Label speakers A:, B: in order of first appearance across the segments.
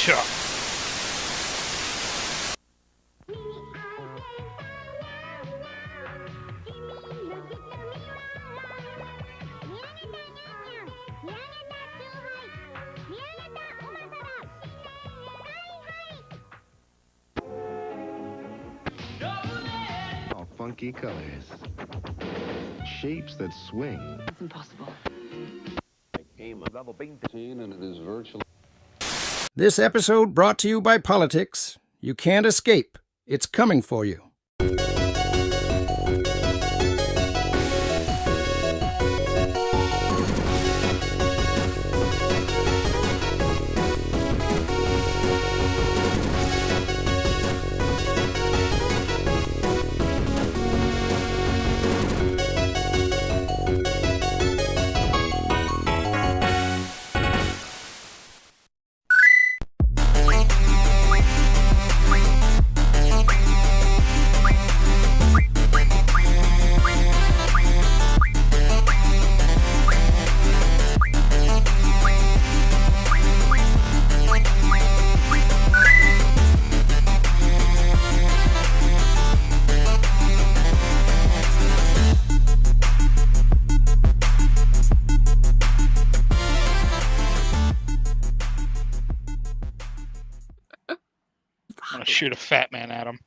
A: Yeah.
B: All funky colors. Shapes that swing.
C: It's impossible.
D: And it is virtually.
E: This episode brought to you by politics. You can't escape. It's coming for you.
A: I'm gonna shoot a fat man at him.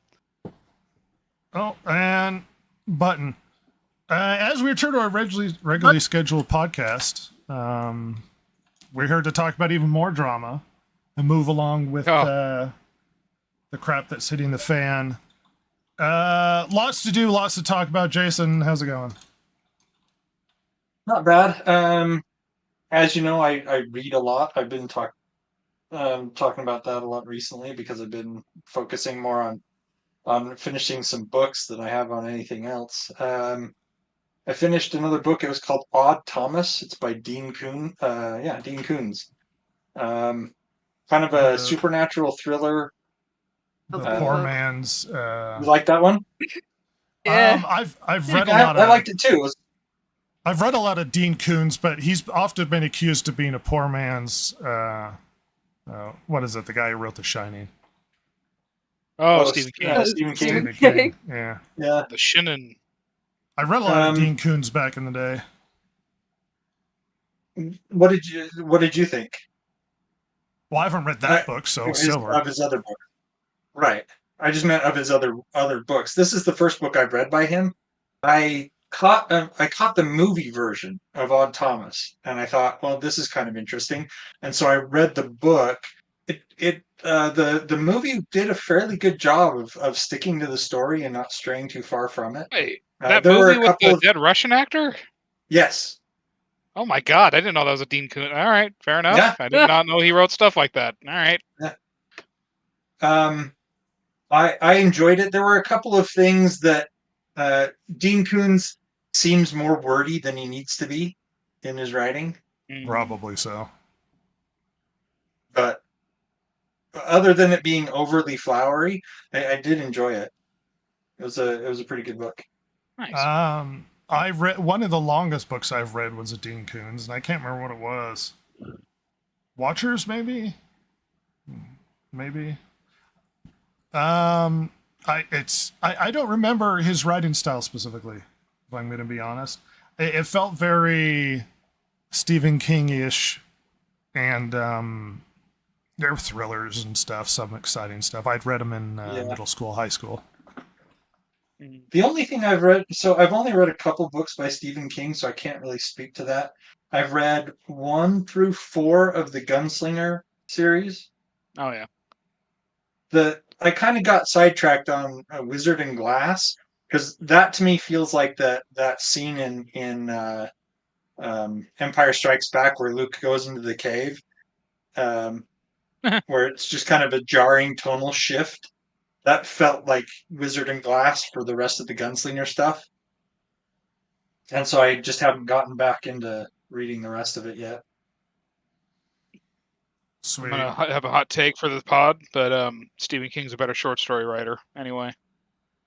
F: Oh, and button. As we return to our regularly scheduled podcast, we're here to talk about even more drama and move along with the crap that's hitting the fan. Lots to do, lots to talk about. Jason, how's it going?
G: Not bad. As you know, I read a lot. I've been talking about that a lot recently because I've been focusing more on finishing some books than I have on anything else. I finished another book. It was called Odd Thomas. It's by Dean Koon. Dean Koons. Kind of a supernatural thriller.
F: The poor man's.
G: You like that one?
C: Yeah.
F: I've read a lot.
G: I liked it too.
F: I've read a lot of Dean Koons, but he's often been accused of being a poor man's. What is it? The guy who wrote The Shining.
A: Oh, Stephen King.
G: Stephen King.
F: Stephen King. Yeah.
G: Yeah.
A: The Shinnin.
F: I read a lot of Dean Koons back in the day.
G: What did you think?
F: Well, I haven't read that book, so
G: Of his other book. Right. I just meant of his other books. This is the first book I've read by him. I caught the movie version of Odd Thomas, and I thought, well, this is kind of interesting. And so I read the book. The movie did a fairly good job of sticking to the story and not straying too far from it.
A: Wait, that movie with the dead Russian actor?
G: Yes.
A: Oh my God, I didn't know that was a Dean Koon. All right, fair enough.
G: Yeah.
A: I did not know he wrote stuff like that. All right.
G: Yeah. I enjoyed it. There were a couple of things that Dean Koons seems more wordy than he needs to be in his writing.
F: Probably so.
G: But other than it being overly flowery, I did enjoy it. It was a pretty good book.
A: Nice.
F: I read one of the longest books I've read was a Dean Koons, and I can't remember what it was. Watchers, maybe. I don't remember his writing style specifically, if I'm going to be honest. It felt very Stephen King-ish, and there were thrillers and stuff, some exciting stuff. I'd read them in middle school, high school.
G: The only thing I've read, so I've only read a couple books by Stephen King, so I can't really speak to that. I've read 1 through 4 of the Gunslinger series.
A: Oh yeah.
G: I kind of got sidetracked on Wizard and Glass, because that to me feels like that scene in Empire Strikes Back where Luke goes into the cave, where it's just kind of a jarring tonal shift. That felt like Wizard and Glass for the rest of the Gunslinger stuff. And so I just haven't gotten back into reading the rest of it yet.
F: Sweet.
A: I'm gonna have a hot take for the pod, but Stephen King's a better short story writer anyway.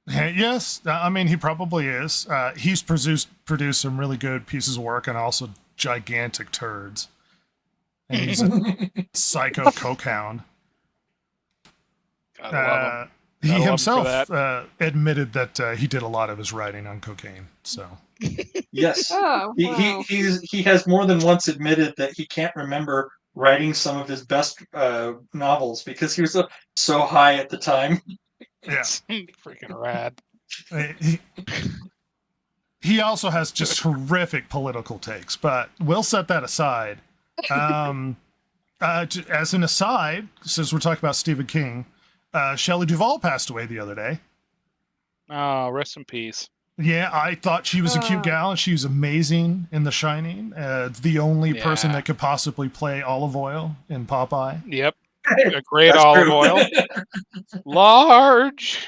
F: Yes, I mean, he probably is. He's produced some really good pieces of work and also gigantic turds. And he's a psycho coke hound.
A: love him.
F: He
A: Gotta love him for
F: himself
A: that.
F: admitted that he did a lot of his writing on cocaine. So
G: Yes.
C: Oh, wow.
G: He has more than once admitted that he can't remember writing some of his best novels because he was so high at the time.
F: yeah,
A: It's freaking rad.
F: he, he also has just horrific political takes, but we'll set that aside. As an aside, since we're talking about Stephen King, Shelley Duvall passed away the other day.
A: Oh, rest in peace.
F: Yeah, I thought she was a cute gal, and she was amazing in The Shining. The only person
A: Yeah.
F: that could possibly play Olive Oil in Popeye.
A: Yep. A great
G: That's
A: olive
G: true.
A: oil. Large.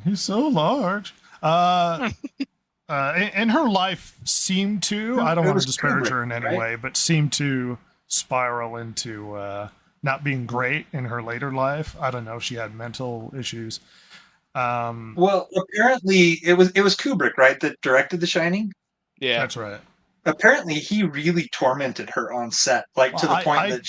F: He's so large. And her life seemed to, I don't
G: It
F: want to
G: was
F: disparage
G: Kubrick,
F: her in any
G: right?
F: way, but seemed to spiral into not being great in her later life. I don't know if she had mental issues.
G: Well, apparently it was Kubrick, right, that directed The Shining.
A: Yeah.
F: That's right.
G: Apparently, he really tormented her on set, like to the
F: Well,
G: point that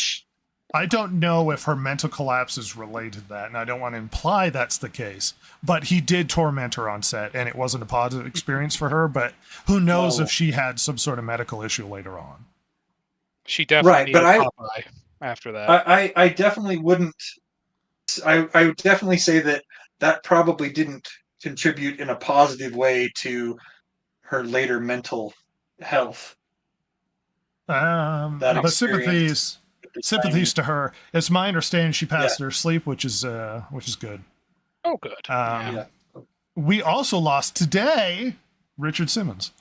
F: I don't know if her mental collapse is related to that, and I don't want to imply that's the case. But he did torment her on set, and it wasn't a positive experience for her. But who knows
G: No.
F: if she had some sort of medical issue later on.
A: She definitely
G: Right, but
A: needed Popeye after that.
G: I definitely wouldn't. I would definitely say that probably didn't contribute in a positive way to her later mental health. That
F: But
G: experience.
F: sympathies to her. It's my understanding she passed in her sleep, which is good.
A: Oh, good.
G: Yeah.
F: We also lost today Richard Simmons.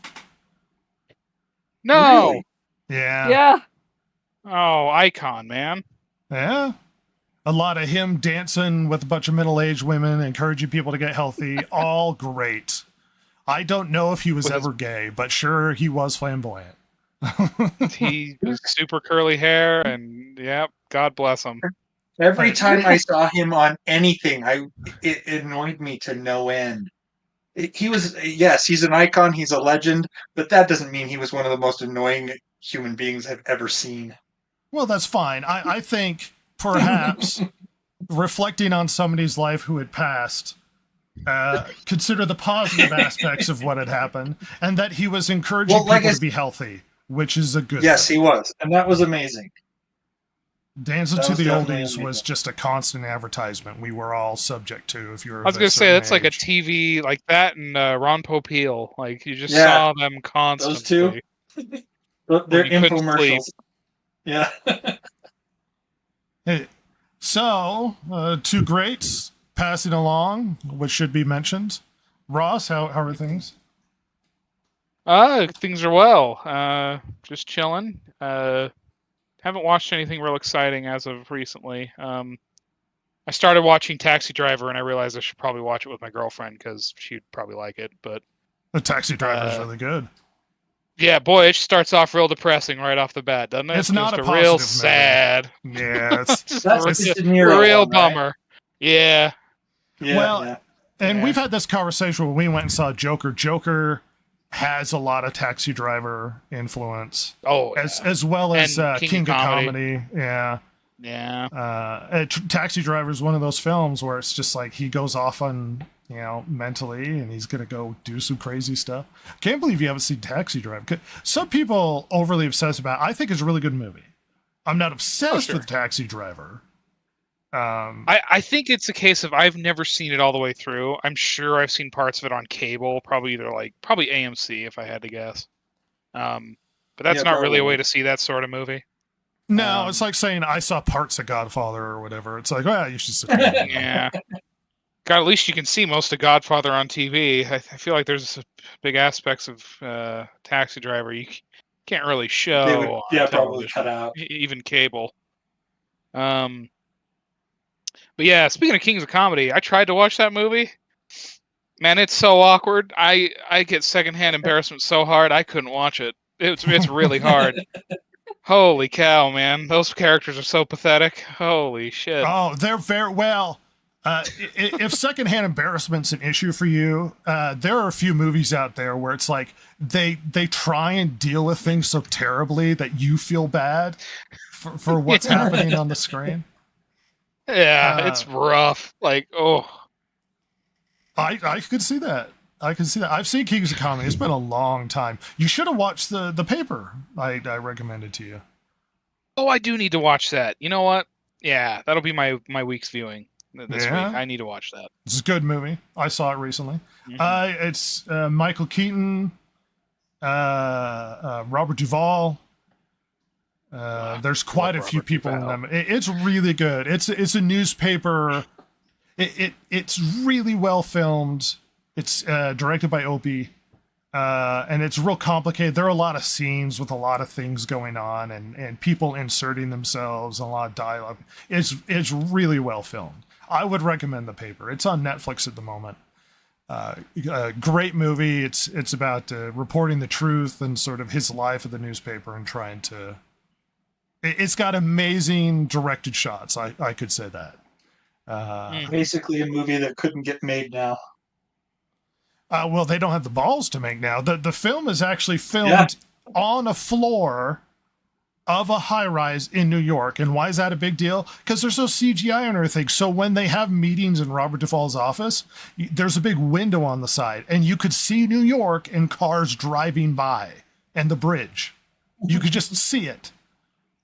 A: No.
G: Really?
F: Yeah.
C: Yeah.
A: Oh, icon, man.
F: Yeah. A lot of him dancing with a bunch of middle-aged women, encouraging people to get healthy. All great. I don't know if he was
A: With his-
F: ever gay, but sure, he was flamboyant.
A: He was super curly hair, and yep, God bless him.
G: Every time I saw him on anything, it annoyed me to no end. He's an icon, he's a legend, but that doesn't mean he was one of the most annoying human beings I've ever seen.
F: Well, that's fine. I think perhaps reflecting on somebody's life who had passed, consider the positive aspects of what had happened, and that he was encouraging
G: Well, like
F: people
G: I
F: to be healthy, which is a good
G: Yes,
F: thing.
G: he was, and that was amazing.
F: Dancing
G: That
F: to
G: was
F: the
G: definitely
F: Oldies
G: amazing.
F: was just a constant advertisement we were all subject to if you're
A: I was
F: of
A: gonna say
F: certain
A: that's like a
F: age.
A: TV like that and Ron Popeil. Like you just
G: Yeah,
A: saw them constantly.
G: those two. They're
A: you couldn't sleep.
G: infomercials. Yeah.
F: Hey, so, two greats passing along, which should be mentioned. Ross, how are things?
A: Things are well. Just chilling. Haven't watched anything real exciting as of recently. I started watching Taxi Driver, and I realized I should probably watch it with my girlfriend because she'd probably like it. But
F: The Taxi Driver is really good.
A: yeah, boy, it starts off real depressing right off the bat, doesn't it?
F: It's not
A: Just
F: a
A: real
F: positive movie.
A: sad.
F: Yeah, it's,
A: Just
G: That's
A: real,
G: the De Niro
A: real
G: one, right?
A: bummer. Yeah.
G: Yeah,
F: Well,
G: yeah.
F: and
A: Yeah.
F: we've had this conversation when we went and saw Joker. Joker has a lot of Taxi Driver influence,
A: Oh,
F: as well as
A: And
F: King of Comedy. Yeah.
A: yeah.
F: Taxi Driver is one of those films where it's just like he goes off on, mentally, and he's gonna go do some crazy stuff. Can't believe you haven't seen Taxi Driver. Some people overly obsessed about it. I think it's a really good movie. I'm not obsessed
A: sure.
F: with Taxi Driver.
A: I think it's a case of I've never seen it all the way through. I'm sure I've seen parts of it on cable, probably AMC if I had to guess. But that's
G: Yeah,
A: not really a way
G: probably.
A: to see that sort of movie.
F: No, it's like saying I saw parts of Godfather or whatever. It's like, well, you should sit there.
A: Yeah. God, at least you can see most of Godfather on TV. I feel like there's big aspects of Taxi Driver you can't really show
G: They would,
A: on
G: probably
A: television,
G: cut out.
A: even cable. But yeah, speaking of Kings of Comedy, I tried to watch that movie. Man, it's so awkward. I get secondhand embarrassment so hard I couldn't watch it. It's really hard. Holy cow, man! Those characters are so pathetic. Holy shit!
F: Oh, they're very well. If secondhand embarrassment's an issue for you, there are a few movies out there where it's like they try and deal with things so terribly that you feel bad for what's happening on the screen.
A: Yeah, it's rough. Like, oh,
F: I could see that. I can see that. I've seen Kings of Comedy. It's been a long time. You should have watched the paper I recommended to you.
A: I do need to watch that. You know what? Yeah, that'll be my week's viewing this
F: Yeah?
A: week. I need to watch that.
F: It's a good movie. I saw it recently.
A: Mhm.
F: It's Michael Keaton, Robert Duvall. There's quite a few
A: Robert
F: people
A: Duvall.
F: in them. It's really good. It's a newspaper. It's really well filmed. It's directed by Opie, and it's real complicated. There are a lot of scenes with a lot of things going on, and people inserting themselves, and a lot of dialogue. It's really well filmed. I would recommend the paper. It's on Netflix at the moment. Great movie. It's about reporting the truth and sort of his life at the newspaper and trying to. It's got amazing directed shots. I could say that.
G: Basically, a movie that couldn't get made now.
F: Well, they don't have the balls to make now. The film is actually filmed on a floor of a high-rise in New York. And why is that a big deal? Because there's no CGI on everything. So when they have meetings in Robert Duvall's office, there's a big window on the side, and you could see New York and cars driving by and the bridge. You could just see it.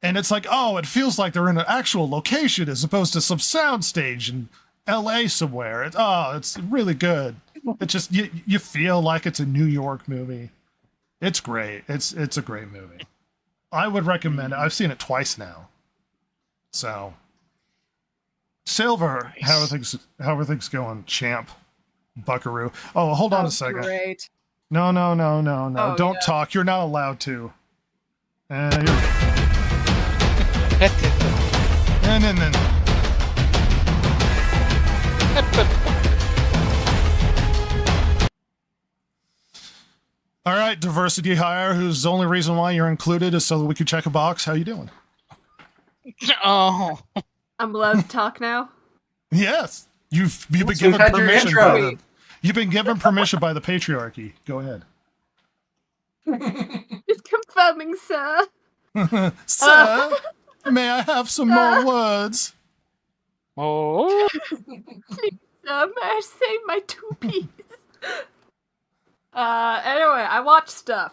F: And it's like, oh, it feels like they're in an actual location as opposed to some soundstage in LA somewhere. It's really good. It's just you feel like it's a New York movie. It's great. It's a great movie. I would recommend it. I've seen it twice now. So, Silver,
A: Nice.
F: how are things going, champ? Buckaroo. Oh, hold on a second.
H: Great.
F: No.
H: Oh,
F: Don't
H: yeah.
F: talk. You're not allowed to. And then. All right, diversity hire, whose the only reason why you're included is so that we could check a box. How you doing?
A: Oh,
H: I'm allowed to talk now.
F: Yes, you've been
G: We've
F: given
G: had your
F: permission.
G: intro.
F: By the, you've been given permission by the patriarchy. Go ahead.
H: Just confirming, sir.
F: Sir, may I have some more words?
A: oh,
H: May I save my 2 piece? Anyway, I watched stuff.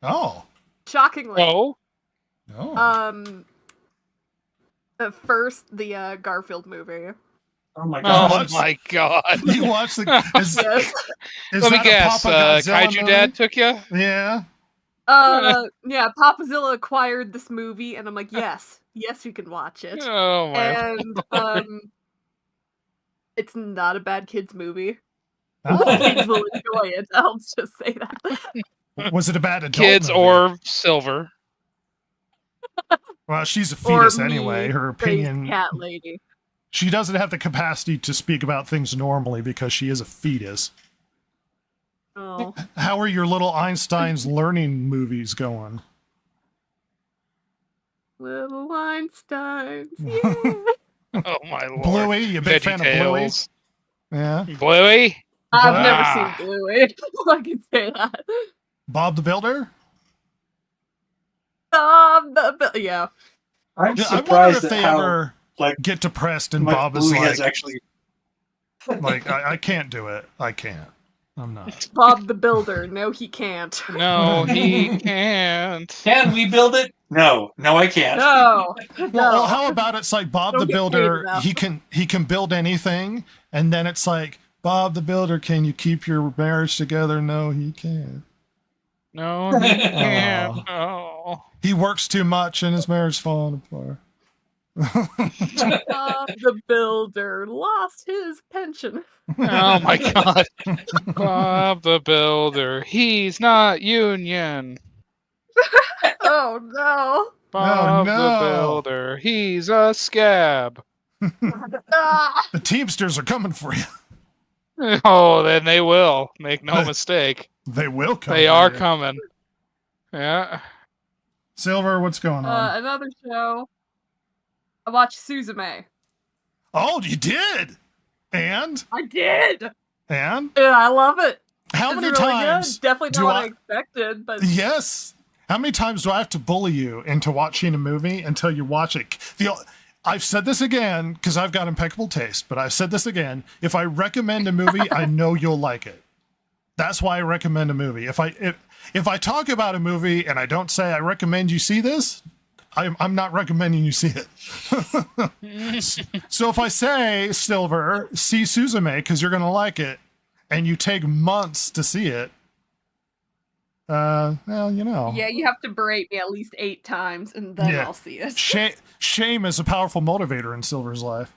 F: Oh,
H: Shockingly.
A: oh.
H: First, the Garfield movie.
G: Oh my
A: Oh
G: god!
A: my god.
F: you watched the. Is,
H: Yes.
F: is
A: Let me
F: that a
A: guess.
F: Papa Godzilla
A: Kaiju
F: movie?
A: Dad took you?
F: Yeah.
H: Yeah, Papazilla acquired this movie, and I'm like, yes, you can watch it.
A: Oh my.
H: And it's not a bad kids movie.
F: Oh.
H: Kids will enjoy it. I'll just say that.
F: Was it a bad adult
A: Kids
F: movie?
A: or Silver.
F: Well, she's a
H: Or
F: fetus
H: me,
F: anyway. Her
H: crazy
F: opinion.
H: cat lady.
F: She doesn't have the capacity to speak about things normally because she is a fetus.
H: Oh,
F: How are your little Einstein's learning movies going?
H: little Einsteins. Yeah.
A: Oh my lord.
F: Bluey, you a big fan of Bluey?
A: VeggieTales.
F: Yeah.
A: Bluey?
H: I've
A: Ah.
H: never seen Bluey. I can say that.
F: Bob the Builder?
H: Yeah.
G: I'm
F: Yeah, I wonder
G: surprised
F: if
G: at
F: they
G: how
F: ever
G: like
F: get depressed and
G: much
F: Bob is
G: Bluey
F: like,
G: has actually.
F: like I can't do it. I can't. I'm not.
H: Bob the Builder. No, he can't.
A: No, he can't.
G: Can we build it? No, I can't.
H: No.
F: Well, how about it's like Bob
H: Don't
F: the
H: get paid
F: Builder,
H: enough.
F: he can build anything, and then it's like, Bob the Builder, can you keep your marriage together? No, he can't.
A: No, he can't. Oh.
F: He works too much and his marriage falling apart.
H: Bob the Builder lost his pension.
A: Oh my god. Bob the Builder. He's not union.
H: Oh no.
A: Bob
F: no.
A: the Builder. He's a scab.
H: Ah!
F: The Teamsters are coming for you.
A: Oh, then they will. Make no mistake.
F: They will come.
A: They
F: for
A: are
F: you.
A: coming. Yeah.
F: Silver, what's going on?
H: Another show. I watched Suzume.
F: Oh, you did. And
H: I did.
F: and
H: Yeah, I love it.
F: how
H: It's
F: many
H: really
F: times?
H: Good. Definitely
F: do
H: not what
F: I-
H: I expected, but
F: Yes. How many times do I have to bully you into watching a movie until you watch it? I've said this again because I've got impeccable taste, but I've said this again. If I recommend a movie, I know you'll like it. That's why I recommend a movie. If I talk about a movie and I don't say I recommend you see this, I'm not recommending you see it. So if I say, Silver, see Suzume because you're going to like it, and you take months to see it, well, you know.
H: Yeah, you have to berate me at least 8 times, and then
F: Yeah.
H: I'll see it.
F: Shame is a powerful motivator in Silver's life.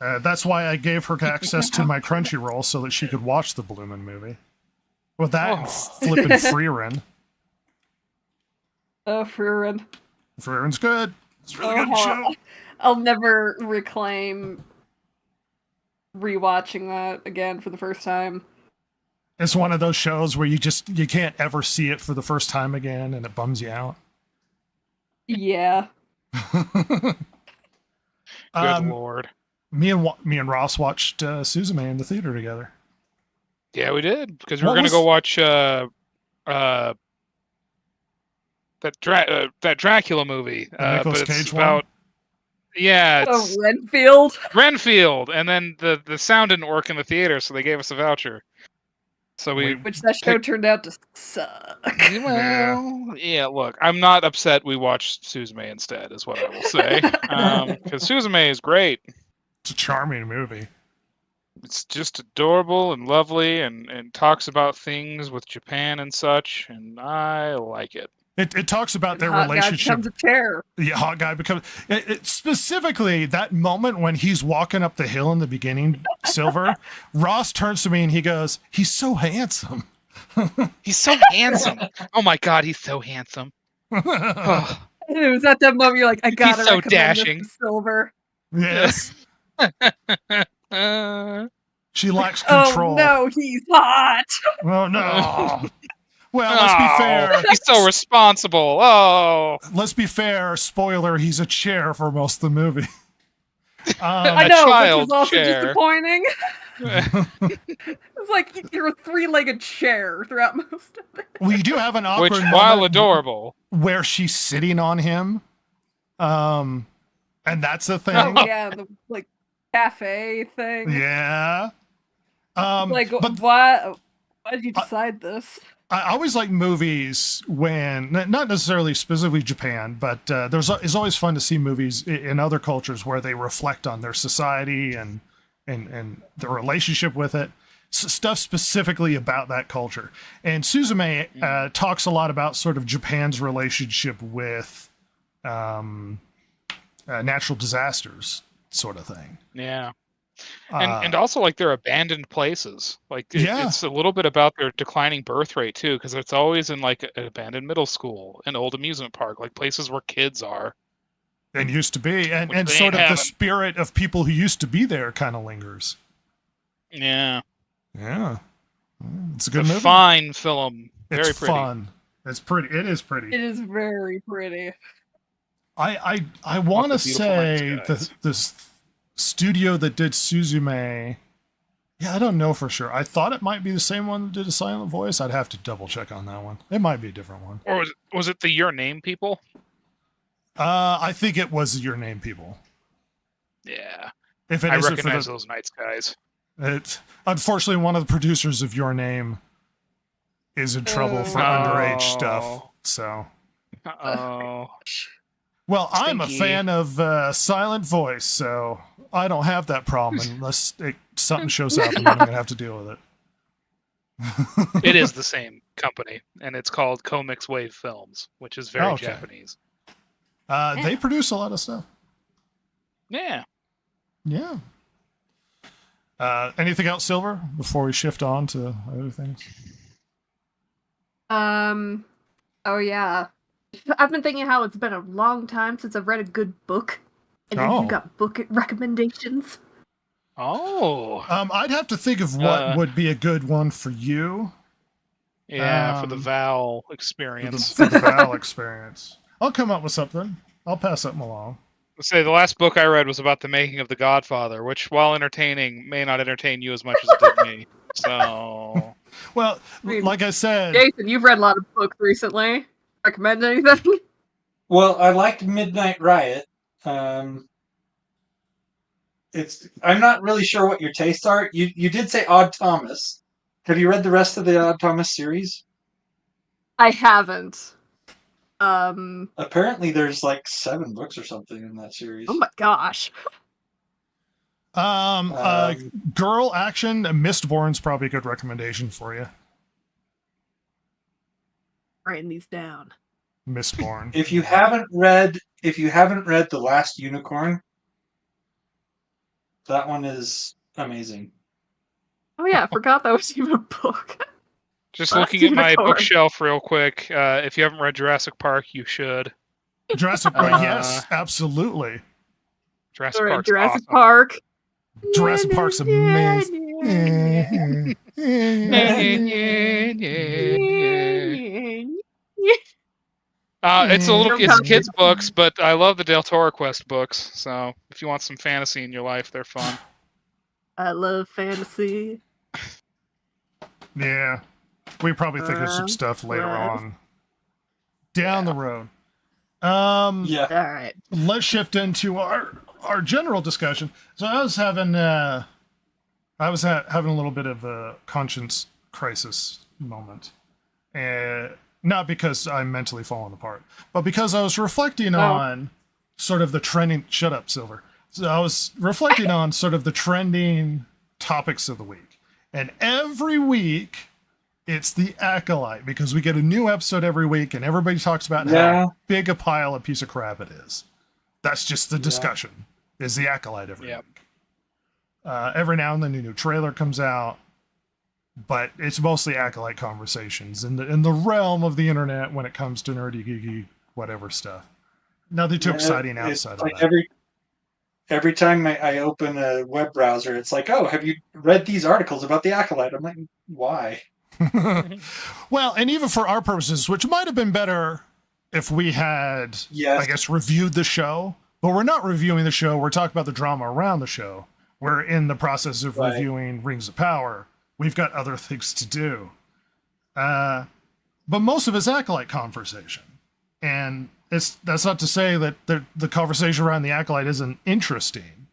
F: That's why I gave her access to my Crunchyroll so that she could watch the Bloomin' movie. With that, and flipping Freerin.
H: Oh, Frieren.
F: Freerin's good. It's a really good show.
H: I'll never reclaim rewatching that again for the first time.
F: It's one of those shows where you can't ever see it for the first time again, and it bums you out.
H: Yeah.
A: Good Lord.
F: Me and Ross watched Suzume in the theater together.
A: Yeah, we did because we were going to go watch that Dracula movie.
F: Nicolas
A: But it's
F: Cage
A: about
F: one?
A: yeah, it's
H: Renfield.
A: Renfield, and then the sound didn't work in the theater, so they gave us a voucher. So
H: Which that show turned out to suck.
A: Well, yeah. Look, I'm not upset. We watched Suzume instead, is what I will say. Because Suzume is great.
F: It's a charming movie.
A: It's just adorable and lovely, and talks about things with Japan and such, and I like it.
F: It talks about their
H: Hot guy
F: relationship.
H: becomes a chair.
F: Yeah, hot guy becomes. Specifically, that moment when he's walking up the hill in the beginning, Silver, Ross turns to me and he goes, "He's so handsome."
A: He's so handsome. Oh my God, he's so handsome. Oh,
H: It was at that moment you're like, I gotta
A: so
H: recommend
A: dashing.
H: this to Silver.
F: Yes.
A: uh,
F: She lacks control.
H: Oh no, he's hot.
F: Oh no. Well, let's be fair.
A: He's so responsible. Oh,
F: Let's be fair. Spoiler: he's a chair for most of the movie.
H: I
A: a
H: know, which
A: child
H: was also
A: chair.
H: disappointing. It's like you're a 3-legged chair throughout most of it.
F: Well, you do have an
A: which,
F: awkward
A: while
F: moment
A: adorable,
F: where she's sitting on him, and that's the thing.
H: Oh yeah, the like cafe thing.
F: Yeah.
H: Like
F: but
H: why did you decide this?
F: I always like movies when, not necessarily specifically Japan, but it's always fun to see movies in other cultures where they reflect on their society and their relationship with it. Stuff specifically about that culture. And Suzume talks a lot about sort of Japan's relationship with natural disasters, sort of thing.
A: yeah. And also like their abandoned places. Like
F: Yeah.
A: it's a little bit about their declining birth rate too, because it's always in like an abandoned middle school, an old amusement park, like places where kids are.
F: And used to be, and
A: Which they
F: sort of
A: ain't
F: the
A: having.
F: spirit of people who used to be there kind of lingers.
A: Yeah.
F: Yeah, it's a
A: It's
F: good
A: a
F: movie.
A: fine film. Very
F: It's
A: pretty.
F: fun. It's pretty. It is pretty.
H: It is very pretty.
F: I want to
A: Lots of beautiful night
F: say
A: skies.
F: this studio that did Suzume. Yeah, I don't know for sure. I thought it might be the same one that did A Silent Voice. I'd have to double check on that one. It might be a different one.
A: Or was it the Your Name people?
F: I think it was Your Name people.
A: Yeah.
F: If it
A: I
F: isn't
A: recognize
F: for
A: those night skies.
F: it's unfortunately one of the producers of Your Name is in trouble for
A: Oh.
F: underage stuff. So,
A: Oh.
F: well, I'm a
A: Stinky.
F: fan of Silent Voice, so I don't have that problem unless something shows up and then I'm gonna have to deal with it.
A: It is the same company, and it's called Comix Wave Films, which is very
F: Okay.
A: Japanese.
F: They produce a lot of stuff.
A: Yeah.
F: Yeah. Anything else, Silver, before we shift on to other things?
H: Oh yeah. I've been thinking how it's been a long time since I've read a good book. And then
F: Oh.
H: you got book recommendations.
A: Oh.
F: I'd have to think of what would be a good one for you.
A: Yeah, for the
F: Um,
A: Val
F: For
A: experience.
F: the Val experience. I'll come up with something. I'll pass something along.
A: Let's say the last book I read was about the making of The Godfather, which, while entertaining, may not entertain you as much as it did me. So,
F: Well,
H: mean,
F: like I said,
H: Jason, you've read a lot of books recently. Recommend anything?
G: Well, I liked Midnight Riot. I'm not really sure what your tastes are. You did say Odd Thomas. Have you read the rest of the Odd Thomas series?
H: I haven't. Oh
G: Apparently, there's like 7 books or something in that series.
H: my gosh.
F: Girl action, Mistborn's probably a good recommendation for you.
H: Writing these down.
F: Mistborn.
G: If you haven't read The Last Unicorn, that one is amazing.
H: Oh yeah, I forgot that was even a book.
A: Just
H: Last
A: looking at my
H: Unicorn.
A: bookshelf real quick. If you haven't read Jurassic Park, you should.
F: Jurassic Park, yes, absolutely.
A: Jurassic
H: Alright,
A: Park's
H: Jurassic
A: awesome.
H: Park.
F: Jurassic Park's amazing.
A: It's kids' books, but I love the Del Toro Quest books. So if you want some fantasy in your life, they're fun.
H: I love fantasy.
F: Yeah, we probably think of some stuff later on down the road.
G: Yeah.
H: All right.
F: Let's shift into our general discussion. So I was having having a little bit of a conscience crisis moment, and not because I'm mentally falling apart, but because I was reflecting on sort of the trending. Shut up, Silver. So I was reflecting on sort of the trending topics of the week, and every week it's the Acolyte, because we get a new episode every week, and everybody talks about how big a piece of crap it is. That's just the discussion. Is the Acolyte every week? Every now and then a new trailer comes out, but it's mostly Acolyte conversations in the realm of the internet when it comes to nerdy, geeky, whatever stuff. Nothing too exciting outside of that.
G: Every time I open a web browser, it's like, oh, have you read these articles about the Acolyte? I'm like, why?
F: Well, and even for our purposes, which might have been better if we had, I guess, reviewed the show, but we're not reviewing the show. We're talking about the drama around the show. We're in the process of reviewing Rings of Power. We've got other things to do. But most of it's Acolyte conversation. And that's not to say that the conversation around the Acolyte isn't interesting.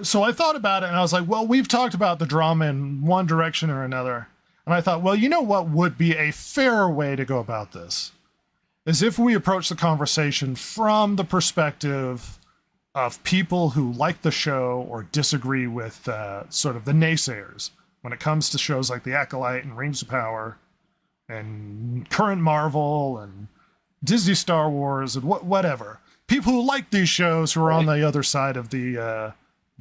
F: So I thought about it, and I was like, well, we've talked about the drama in one direction or another. And I thought, well, you know what would be a fair way to go about this? Is if we approach the conversation from the perspective of people who like the show or disagree with sort of the naysayers when it comes to shows like The Acolyte and Rings of Power and current Marvel and Disney Star Wars and whatever. People who like these shows who are on the other side of the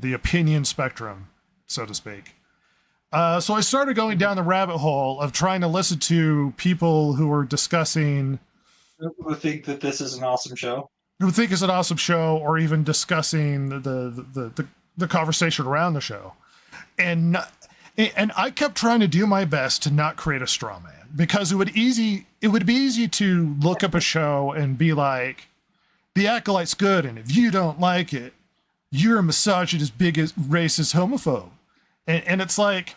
F: opinion spectrum, so to speak. So I started going down the rabbit hole of trying to listen to people who are discussing...
G: Who think that this is an awesome show.
F: Who think it's an awesome show, or even discussing the conversation around the show. And I kept trying to do my best to not create a straw man, because it would be easy to look up a show and be like, The Acolyte's good, and if you don't like it, you're a misogynist, bigot, racist, homophobe. And it's like...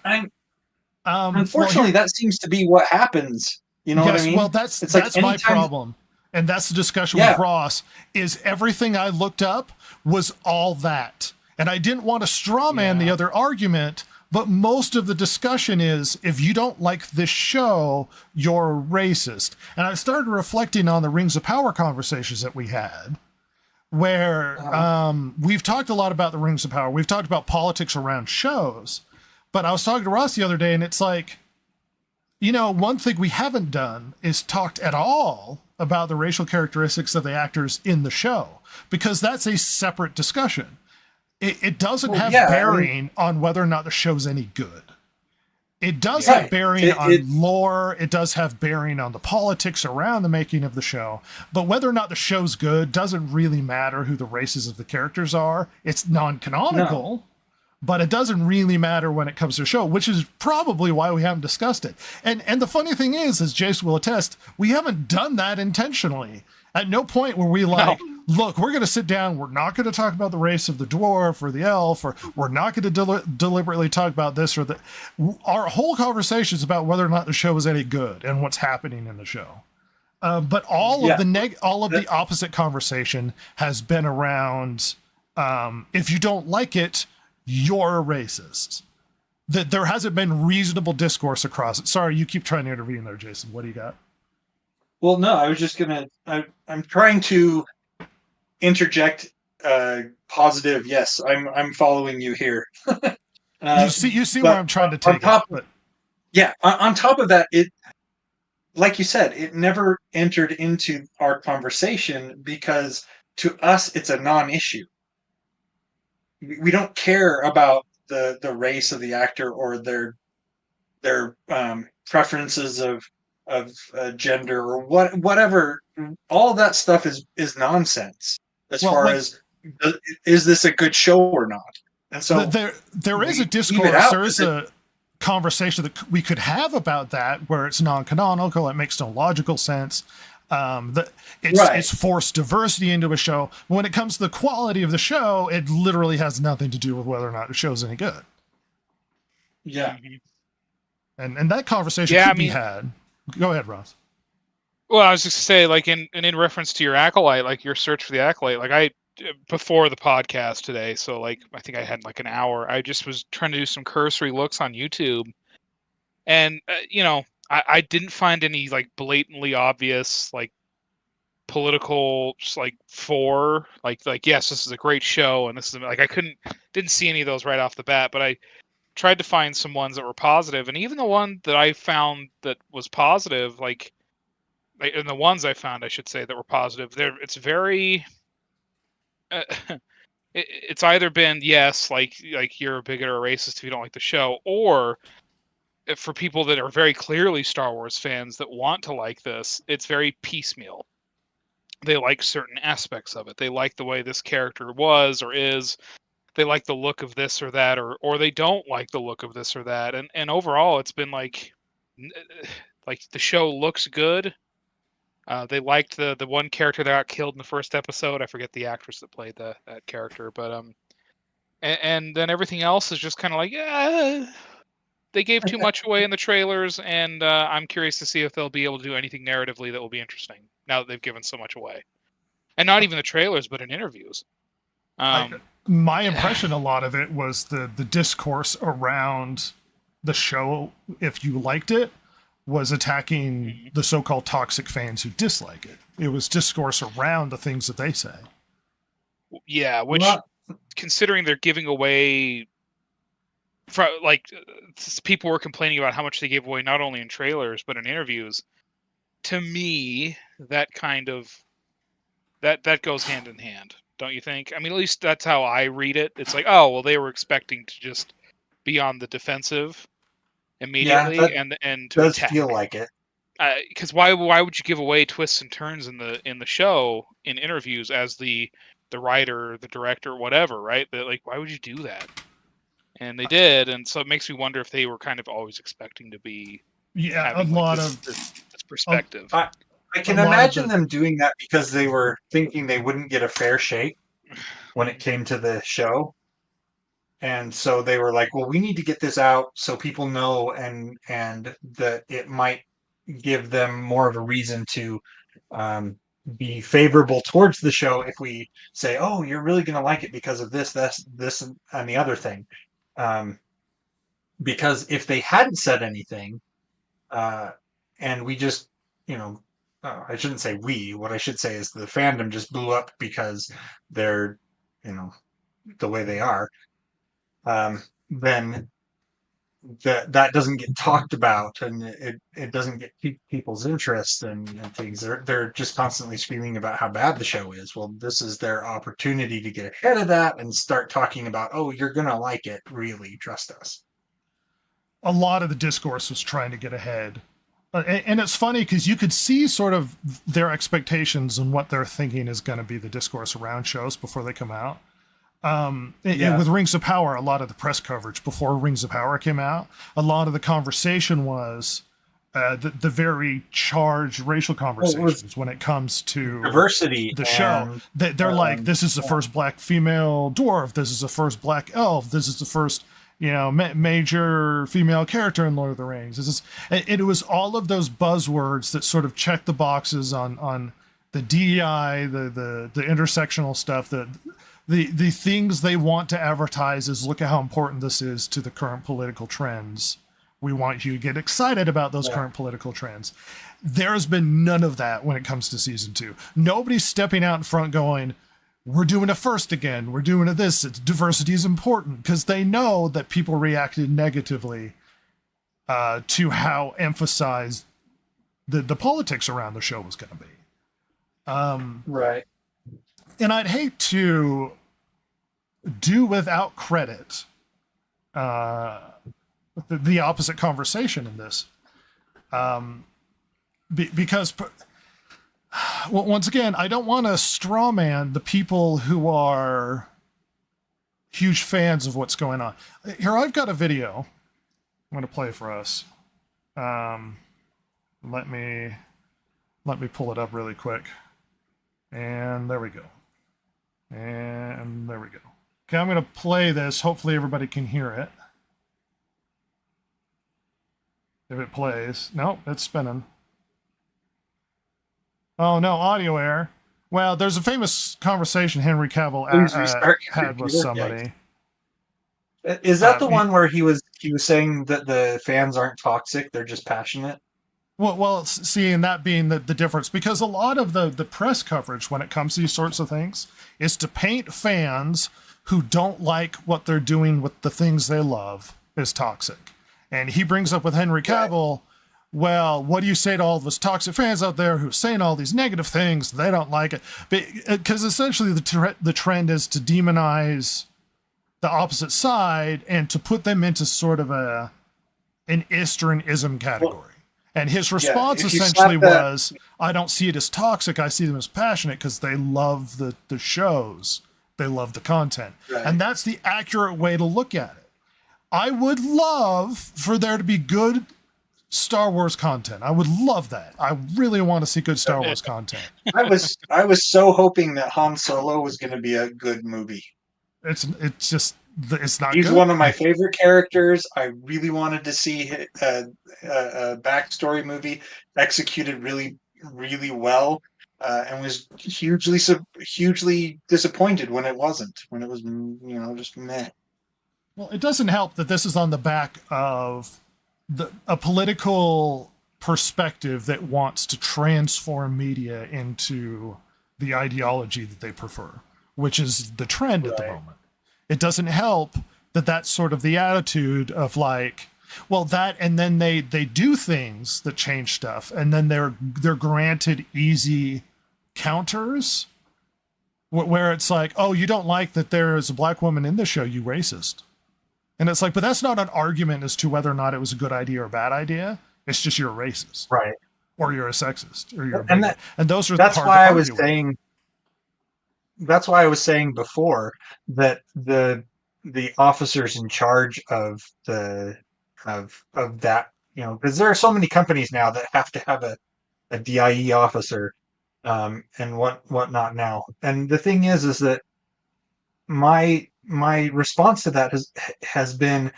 G: Unfortunately, that seems to be what happens. You know what I mean?
F: Well, that's my problem. And that's the discussion with Ross, is everything I looked up was all that. And I didn't want to straw man the other argument, but most of the discussion is, if you don't like this show, you're racist. And I started reflecting on the Rings of Power conversations that we had, where we've talked a lot about the Rings of Power. We've talked about politics around shows. But I was talking to Ross the other day, and it's like, you know, one thing we haven't done is talked at all about the racial characteristics of the actors in the show, because that's a separate discussion. It doesn't have bearing on whether or not the show's any good. It does have bearing on lore. It does have bearing on the politics around the making of the show. But whether or not the show's good doesn't really matter who the races of the characters are. It's non-canonical. No. But it doesn't really matter when it comes to a show, which is probably why we haven't discussed it. And the funny thing is, as Jace will attest, we haven't done that intentionally. At no point were we like, look, we're going to sit down, we're not going to talk about the race of the dwarf or the elf, or we're not going to deliberately talk about this or that. Our whole conversation is about whether or not the show is any good and what's happening in the show. But all of all of
G: That-
F: the opposite conversation has been around, if you don't like it, you're a racist. That there hasn't been reasonable discourse across it. Sorry, you keep trying to intervene there, Jason. What do you got?
G: Well, no, I was just gonna. I'm trying to interject. Positive. Yes, I'm following you here.
F: You see
G: but
F: where I'm trying to
G: on
F: take
G: top,
F: it. But
G: yeah, on top of that, it, like you said, it never entered into our conversation because to us it's a non-issue. We don't care about the race of the actor or their preferences of gender or whatever. All that stuff is nonsense as
F: well,
G: far
F: like
G: as is this a good show or not. And so
F: there is a
G: we leave it
F: discourse.
G: out
F: There is
G: 'cause
F: a conversation that we could have about that where it's non-canonical. It makes no logical sense. That it's forced diversity into a show. When it comes to the quality of the show, it literally has nothing to do with whether or not the show's any good.
G: yeah.
F: And that conversation
A: Yeah,
F: could
A: I
F: be
A: mean-
F: had. Go ahead, Ross.
A: Well, I was just to say, like in reference to your Acolyte, like your search for the Acolyte, like I before the podcast today, so like I think I had like an hour. I just was trying to do some cursory looks on YouTube, and I didn't find any like blatantly obvious like political like like yes, this is a great show, and this is like I didn't see any of those right off the bat, but I tried to find some ones that were positive, and even the one that I found that was positive, and the ones I found, I should say, that were positive, it's very. It's either been yes, like you're a bigot or a racist if you don't like the show, or for people that are very clearly Star Wars fans that want to like this, it's very piecemeal. They like certain aspects of it. They like the way this character was or is. They like the look of this or that, or they don't like the look of this or that. And overall, it's been like the show looks good. They liked the one character that got killed in the first episode. I forget the actress that played that character, but and then everything else is just kind of like, yeah, they gave too much away in the trailers, and I'm curious to see if they'll be able to do anything narratively that will be interesting now that they've given so much away, and not even the trailers, but in interviews.
F: My impression, a lot of it was the discourse around the show, if you liked it, was attacking the so-called toxic fans who dislike it. It was discourse around the things that they say.
A: Yeah, which, considering they're giving away, people were complaining about how much they gave away not only in trailers but in interviews. To me, that kind of that goes hand in hand, don't you think? I mean, at least that's how I read it. It's like, oh, well, they were expecting to just be on the defensive immediately, and to
G: does
A: attack.
G: feel like it.
A: Because why would you give away twists and turns in the show in interviews as the writer, the director, whatever, right? But like, why would you do that? And they did, and so it makes me wonder if they were kind of always expecting to be having, this perspective.
G: I can imagine them doing that because they were thinking they wouldn't get a fair shake when it came to the show. And so they were like, well, we need to get this out so people know and that it might give them more of a reason to be favorable towards the show if we say, oh, you're really going to like it because of this, and the other thing. Because if they hadn't said anything, and we just, I shouldn't say we, what I should say is the fandom just blew up because they're, the way they are, then that doesn't get talked about, and it doesn't get people's interest and things. They're just constantly screaming about how bad the show is. Well, this is their opportunity to get ahead of that and start talking about, oh, you're gonna like it, really, trust us.
F: A lot of the discourse was trying to get ahead. And it's funny because you could see sort of their expectations and what they're thinking is going to be the discourse around shows before they come out. And with Rings of Power, a lot of the press coverage before Rings of Power came out, a lot of the conversation was the very charged racial conversations when it comes to
G: diversity.
F: The show. They're like, this is the first black female dwarf. This is the first black elf. This is the first, major female character in Lord of the Rings. It was all of those buzzwords that sort of check the boxes on the DEI, the intersectional stuff, the things they want to advertise is, look at how important this is to the current political trends. We want you to get excited about those current political trends. There's been none of that when it comes to season 2. Nobody's stepping out in front going, we're doing a first again. We're doing this. Diversity is important, because they know that people reacted negatively to how emphasized the politics around the show was going to be.
G: Right.
F: And I'd hate to do without credit the opposite conversation in this. Because once again, I don't want to straw man the people who are huge fans of what's going on. Here, I've got a video I'm going to play for us. Let me pull it up really quick. And there we go. And there we go. Okay, I'm going to play this. Hopefully everybody can hear it. If it plays. Nope, it's spinning. Oh, no, audio error. Well, there's a famous conversation Henry Cavill had with somebody.
G: Is that the one where he was saying that the fans aren't toxic, they're just passionate?
F: Well, seeing that being the difference, because a lot of the press coverage when it comes to these sorts of things is to paint fans who don't like what they're doing with the things they love as toxic. And he brings up with Henry Cavill, well, what do you say to all those toxic fans out there who are saying all these negative things? They don't like it. Because essentially the trend is to demonize the opposite side and to put them into sort of an ist or an ism category. Well, and his response essentially was, I don't see it as toxic. I see them as passionate because they love the shows. They love the content. Right. And that's the accurate way to look at it. I would love for there to be good Star Wars content. I would love that. I really want to see good Star Wars content.
G: I was so hoping that Han Solo was going to be a good movie.
F: It's not.
G: He's
F: good.
G: One of my favorite characters. I really wanted to see a backstory movie executed really, really well, and was hugely disappointed when it wasn't. When it was, just meh.
F: Well, it doesn't help that this is on the back of a political perspective that wants to transform media into the ideology that they prefer, which is the trend at the moment. It doesn't help that that's sort of the attitude of like, well, that, and then they do things that change stuff, and then they're granted easy counters where it's like, oh, you don't like that there is a black woman in the show, you racist. And it's like, but that's not an argument as to whether or not it was a good idea or a bad idea. It's just you're a racist,
G: right?
F: Or you're a sexist, or you're
G: and
F: those are
G: that's
F: hard
G: why
F: to
G: I was
F: argue
G: saying.
F: with.
G: That's why I was saying before that the officers in charge of that, because there are so many companies now that have to have a DIE officer, and whatnot now. And the thing is that my response to that has been,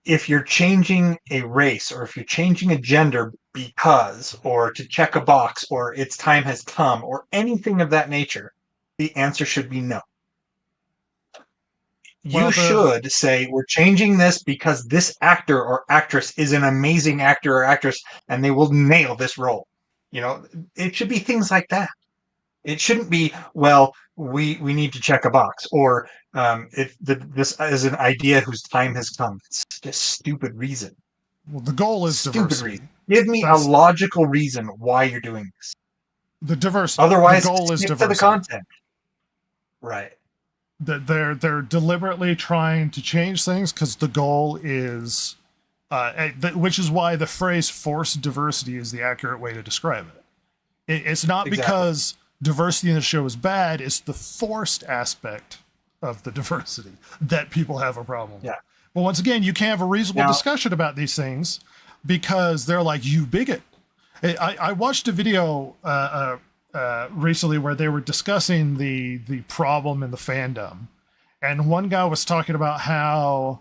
G: if you're changing a race or if you're changing a gender because, or to check a box, or its time has come, or anything of that nature, the answer should be no. You should say, we're changing this because this actor or actress is an amazing actor or actress and they will nail this role. It should be things like that. It shouldn't be, well, we need to check a box, or this is an idea whose time has come. It's just a stupid reason.
F: Well, the goal is diversity.
G: Reason. Give me a logical reason why you're doing this.
F: The diversity.
G: Otherwise,
F: the goal is
G: stick
F: diversity.
G: to the content. Right.
F: That they're deliberately trying to change things because the goal is, which is why the phrase "forced diversity" is the accurate way to describe it. It's not because diversity in the show is bad; it's the forced aspect of the diversity that people have a problem with.
G: Yeah.
F: Well, once again, you can't have a reasonable discussion about these things because they're like, you bigot. I watched a video recently where they were discussing the problem in the fandom, and one guy was talking about how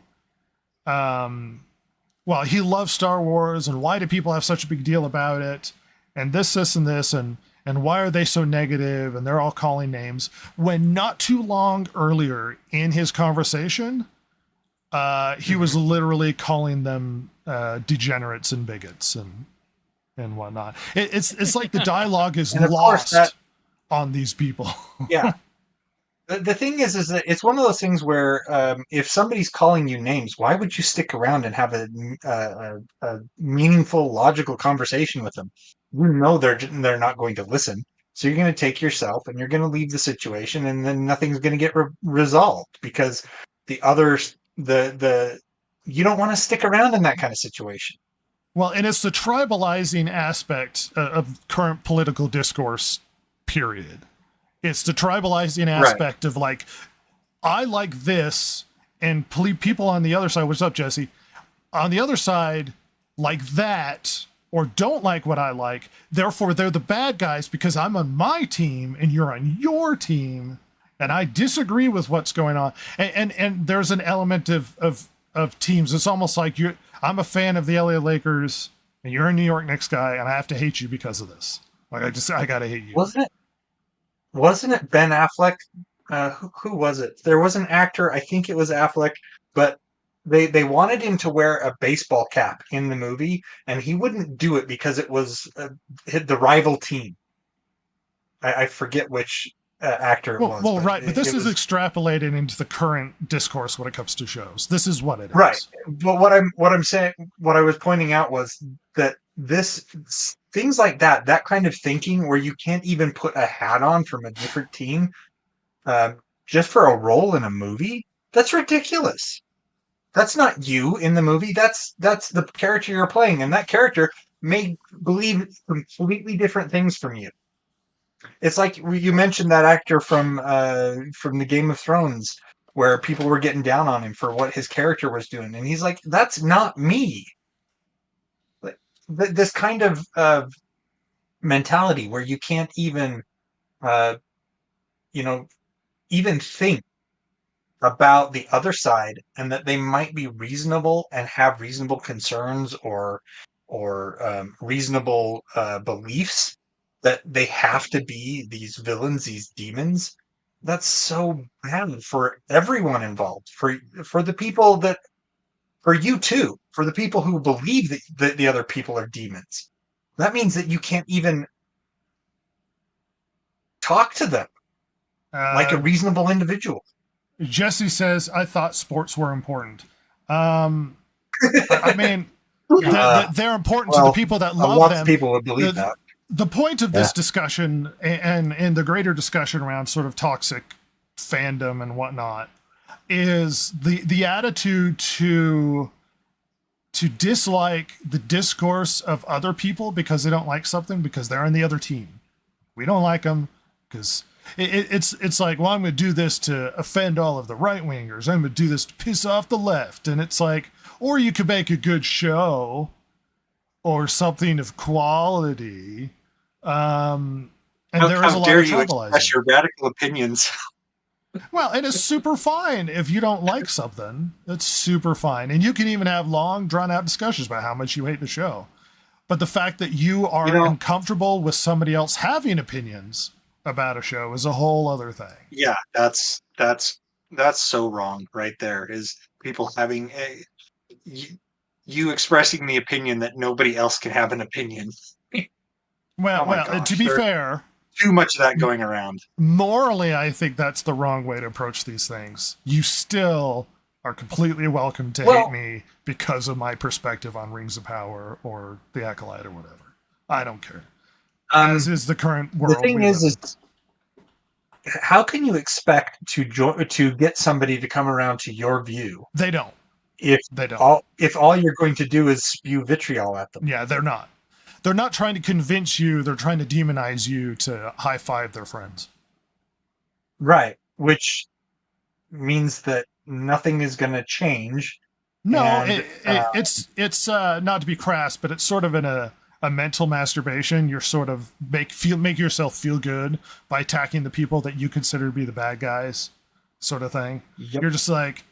F: well, he loves Star Wars, and why do people have such a big deal about it? And this, and why are they so negative? And they're all calling names. When not too long earlier in his conversation, he was literally calling them degenerates and bigots and whatnot. It's like the dialogue is lost on these people.
I: Yeah. The thing is that it's one of those things where if somebody's calling you names, why would you stick around and have a meaningful, logical conversation with them? You know they're not going to listen, so you're going to take yourself and you're going to leave the situation, and then nothing's going to get resolved because the others, you don't want to stick around in that kind of situation.
F: Well, and it's the tribalizing aspect of current political discourse, period. It's the tribalizing aspect of like, I like this, and people on the other side, what's up, Jesse? On the other side, like that, or don't like what I like. Therefore, they're the bad guys because I'm on my team and you're on your team, and I disagree with what's going on. And there's an element of teams. It's almost like I'm a fan of the LA Lakers, and you're a New York Knicks guy, and I have to hate you because of this. Like I gotta hate you.
I: Wasn't it Ben Affleck? Who was it? There was an actor, I think it was Affleck, but they wanted him to wear a baseball cap in the movie, and he wouldn't do it because it was the rival team. I forget which actor it was.
F: Well, right, but this is extrapolated into the current discourse when it comes to shows. This is what it is.
I: Right. But what I'm saying, what I was pointing out was that things like that kind of thinking where you can't even put a hat on from a different team just for a role in a movie, that's ridiculous. That's not you in the movie. That's the character you're playing, and that character may believe completely different things from you. It's like you mentioned that actor from the Game of Thrones, where people were getting down on him for what his character was doing, and he's like, "That's not me." Like this kind of mentality where you can't even, even think about the other side, and that they might be reasonable and have reasonable concerns or reasonable beliefs, that they have to be these villains, these demons. That's so bad for everyone involved, for the people that, for you too, for the people who believe that the other people are demons. That means that you can't even talk to them like a reasonable individual.
F: Jesse says, I thought sports were important. I mean, they're important to the people that love
I: lots
F: them.
I: of people would believe that.
F: The point of this discussion and the greater discussion around sort of toxic fandom and whatnot is the attitude to dislike the discourse of other people because they don't like something because they're on the other team. We don't like them because it's like, well, I'm going to do this to offend all of the right wingers. I'm going to do this to piss off the left. And it's like, or you could make a good show or something of quality. And there is a lot of tribalizing.
I: Express your radical opinions.
F: Well, and it's super fine if you don't like something. It's super fine. And you can even have long, drawn-out discussions about how much you hate the show. But the fact that you are uncomfortable with somebody else having opinions about a show is a whole other thing.
I: Yeah, that's so wrong right there, is people having you expressing the opinion that nobody else can have an opinion.
F: Well, to be fair,
I: too much of that going around.
F: Morally, I think that's the wrong way to approach these things. You still are completely welcome to hate me because of my perspective on Rings of Power or the Acolyte or whatever. I don't care. As is the current world.
I: The thing is how can you expect to get somebody to come around to your view?
F: They don't.
I: If all you're going to do is spew vitriol at them.
F: Yeah, they're not. They're not trying to convince you. They're trying to demonize you to high five their friends.
I: Right, which means that nothing is going to change.
F: No, it's not to be crass, but it's sort of in a mental masturbation. You're sort of make yourself feel good by attacking the people that you consider to be the bad guys, sort of thing. Yep. You're just like,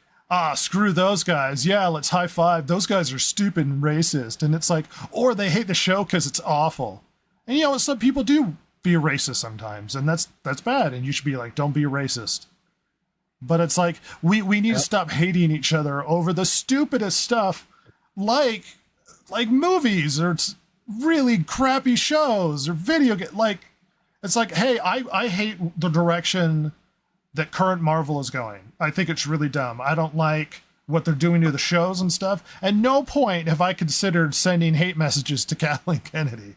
F: screw those guys. Yeah, let's high five. Those guys are stupid and racist. And it's like, or they hate the show because it's awful. And you know, some people do be racist sometimes, and that's bad. And you should be like, don't be a racist. But it's like, we need to stop hating each other over the stupidest stuff, like movies or really crappy shows or video game. Like, it's like, hey, I hate the direction that current Marvel is going. I think it's really dumb. I don't like what they're doing to the shows and stuff. At no point have I considered sending hate messages to Kathleen Kennedy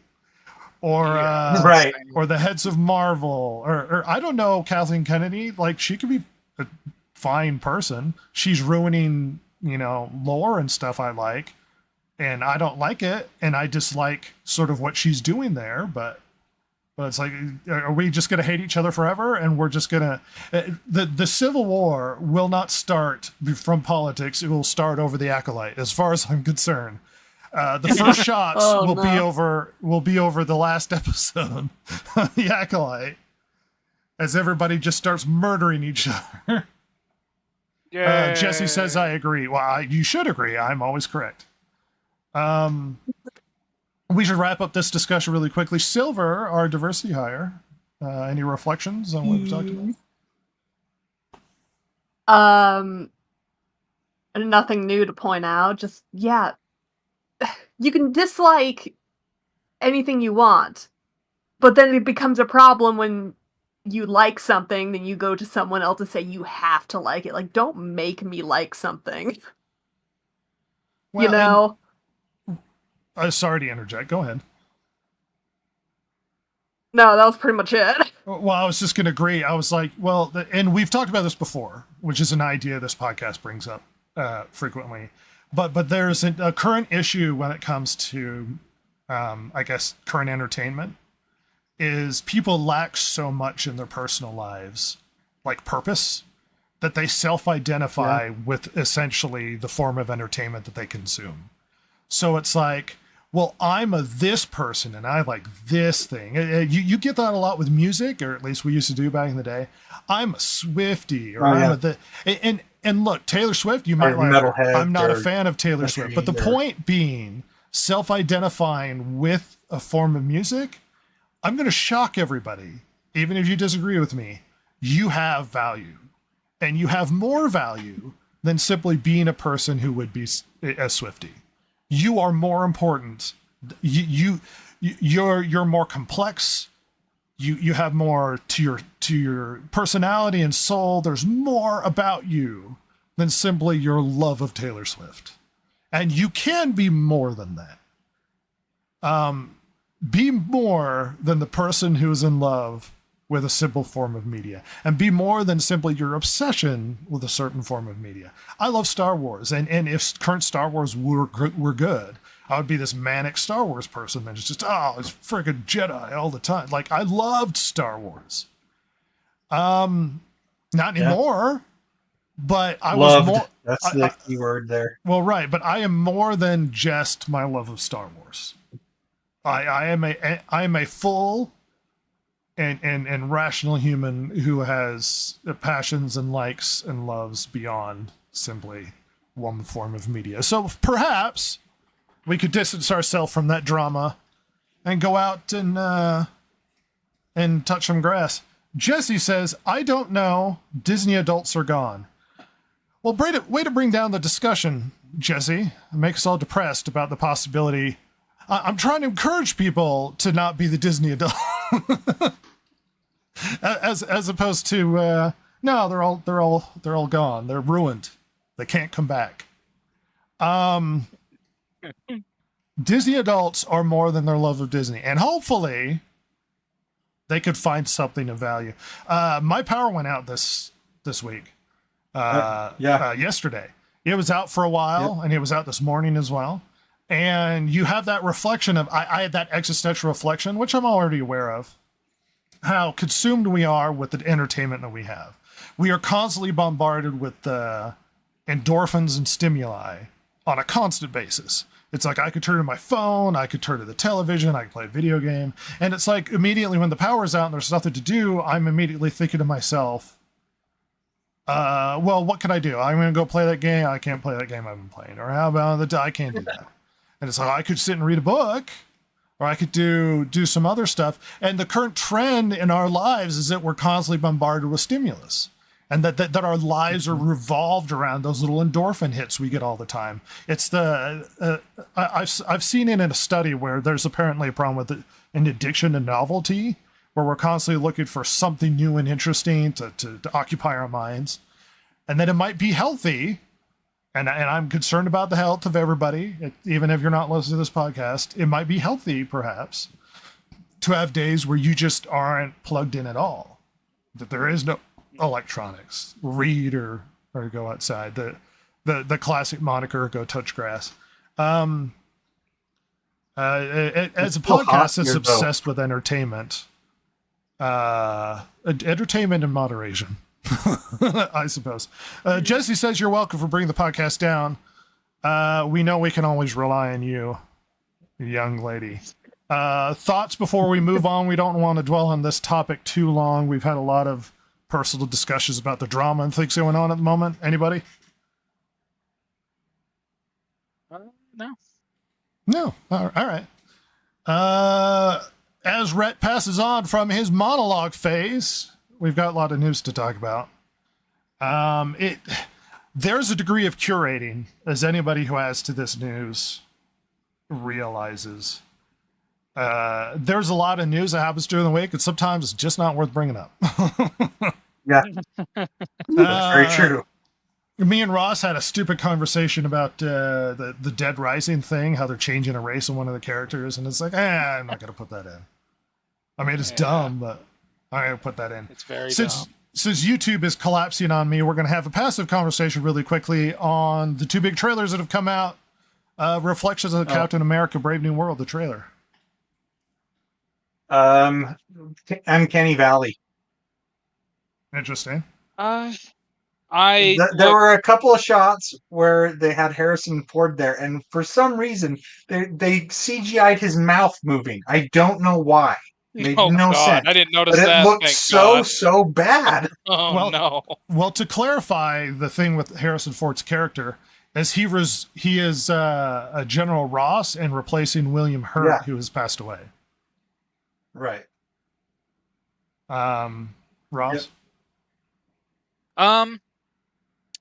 F: or
I: right,
F: or the heads of Marvel or I don't know Kathleen Kennedy. Like, she could be a fine person. She's ruining, you know, lore and stuff I like, and I don't like it, and I dislike sort of what she's doing there, but it's like, are we just going to hate each other forever? And we're just going to... The Civil War will not start from politics. It will start over the Acolyte, as far as I'm concerned. The first shots will be over the last episode of the Acolyte, as everybody just starts murdering each other.
A: Yeah.
F: Jesse says, I agree. Well, you should agree. I'm always correct. We should wrap up this discussion really quickly. Silver, our diversity hire. Any reflections on what we talked about?
H: Nothing new to point out. Just, yeah, you can dislike anything you want, but then it becomes a problem when you like something, then you go to someone else and say you have to like it. Like, don't make me like something.
F: Well,
H: you know?
F: Sorry to interject. Go ahead.
H: No, that was pretty much it.
F: Well, I was just going to agree. I was like, well, and we've talked about this before, which is an idea this podcast brings up frequently. But there's a current issue when it comes to, I guess, current entertainment, is people lack so much in their personal lives, like purpose, that they self-identify with essentially the form of entertainment that they consume. So it's like, well, I'm this person and I like this thing. You get that a lot with music, or at least we used to do back in the day. I'm a Swiftie, or and look, Taylor Swift, you might like her. I'm not a fan of Taylor Swift, but the point being, self-identifying with a form of music, I'm going to shock everybody, even if you disagree with me. You have value, and you have more value than simply being a person who would be a Swiftie. You are more important. You're more complex. You have more to your personality and soul. There's more about you than simply your love of Taylor Swift, and you can be more than that. Be more than the person who is in love with a simple form of media, and be more than simply your obsession with a certain form of media. I love Star Wars, and if current Star Wars were good, I would be this manic Star Wars person that's just, it's freaking Jedi all the time. Like, I loved Star Wars. Not anymore, but I was more...
I: That's the key word there.
F: Well, right, but I am more than just my love of Star Wars. I am a full and rational human who has passions and likes and loves beyond simply one form of media. So perhaps we could distance ourselves from that drama and go out and touch some grass. Jesse says, I don't know. Disney adults are gone. Well, way to bring down the discussion, Jesse. Make us all depressed about the possibility. I'm trying to encourage people to not be the Disney adult. as opposed to no, they're all gone. They're ruined. They can't come back. Disney adults are more than their love of Disney, and hopefully they could find something of value. My power went out this week. Yesterday. It was out for a while, and it was out this morning as well. And you have that reflection of, I had that existential reflection, which I'm already aware of, how consumed we are with the entertainment that we have. We are constantly bombarded with endorphins and stimuli on a constant basis. It's like I could turn to my phone, I could turn to the television, I could play a video game. And it's like immediately when the power's out and there's nothing to do, I'm immediately thinking to myself, well, what can I do? I'm going to go play that game. I can't play that game I've been playing. Or how about I can't do that. And it's like, I could sit and read a book, or I could do some other stuff. And the current trend in our lives is that we're constantly bombarded with stimulus, and that our lives are revolved around those little endorphin hits we get all the time. It's I've seen it in a study where there's apparently a problem with an addiction to novelty, where we're constantly looking for something new and interesting to occupy our minds, and that it might be healthy. And I'm concerned about the health of everybody, even if you're not listening to this podcast. It might be healthy, perhaps, to have days where you just aren't plugged in at all, that there is no electronics, read or go outside. The classic moniker, go touch grass. As a podcast that's obsessed with entertainment, entertainment in moderation. I suppose. Jesse says you're welcome for bringing the podcast down. We know we can always rely on you, young lady. Thoughts before we move on? We don't want to dwell on this topic too long. We've had a lot of personal discussions about the drama and things going on at the moment. Anybody?
A: No.
F: No. All right. As Rhett passes on from his monologue phase, we've got a lot of news to talk about. There's a degree of curating, as anybody who adds to this news realizes. There's a lot of news that happens during the week, and sometimes it's just not worth bringing up.
I: Yeah, that's very true.
F: Me and Ross had a stupid conversation about the Dead Rising thing, how they're changing a race on one of the characters, and it's like, I'm not going to put that in. I mean, it's dumb, but I'm going to put that in.
A: It's very dumb.
F: Since YouTube is collapsing on me, we're going to have a passive conversation really quickly on the two big trailers that have come out. Reflections of Captain America Brave New World, the trailer.
I: Uncanny Valley.
F: Interesting.
I: There were a couple of shots where they had Harrison Ford there, and for some reason they CGI'd his mouth moving. I don't know why. Made no sense.
A: I didn't notice
I: but
A: that.
I: It looked so bad.
A: Oh no.
F: Well, to clarify the thing with Harrison Ford's character, as he is a General Ross and replacing William Hurt, who has passed away.
I: Right.
F: Ross.
A: Yep.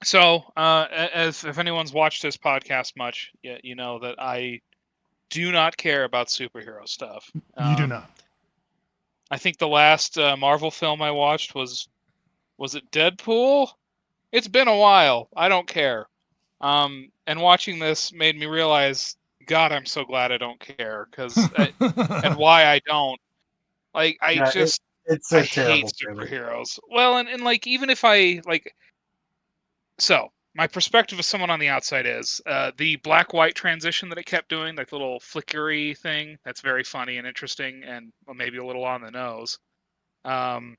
A: So, as if anyone's watched this podcast much, you know that I do not care about superhero stuff.
F: You do not.
A: I think the last Marvel film I watched was it Deadpool? It's been a while. I don't care. And watching this made me realize, God, I'm so glad I don't care, and why I don't. Like, I hate superheroes. Well, and like, even if I like, so my perspective as someone on the outside is the black-white transition that it kept doing, like little flickery thing. That's very funny and interesting, and maybe a little on the nose. And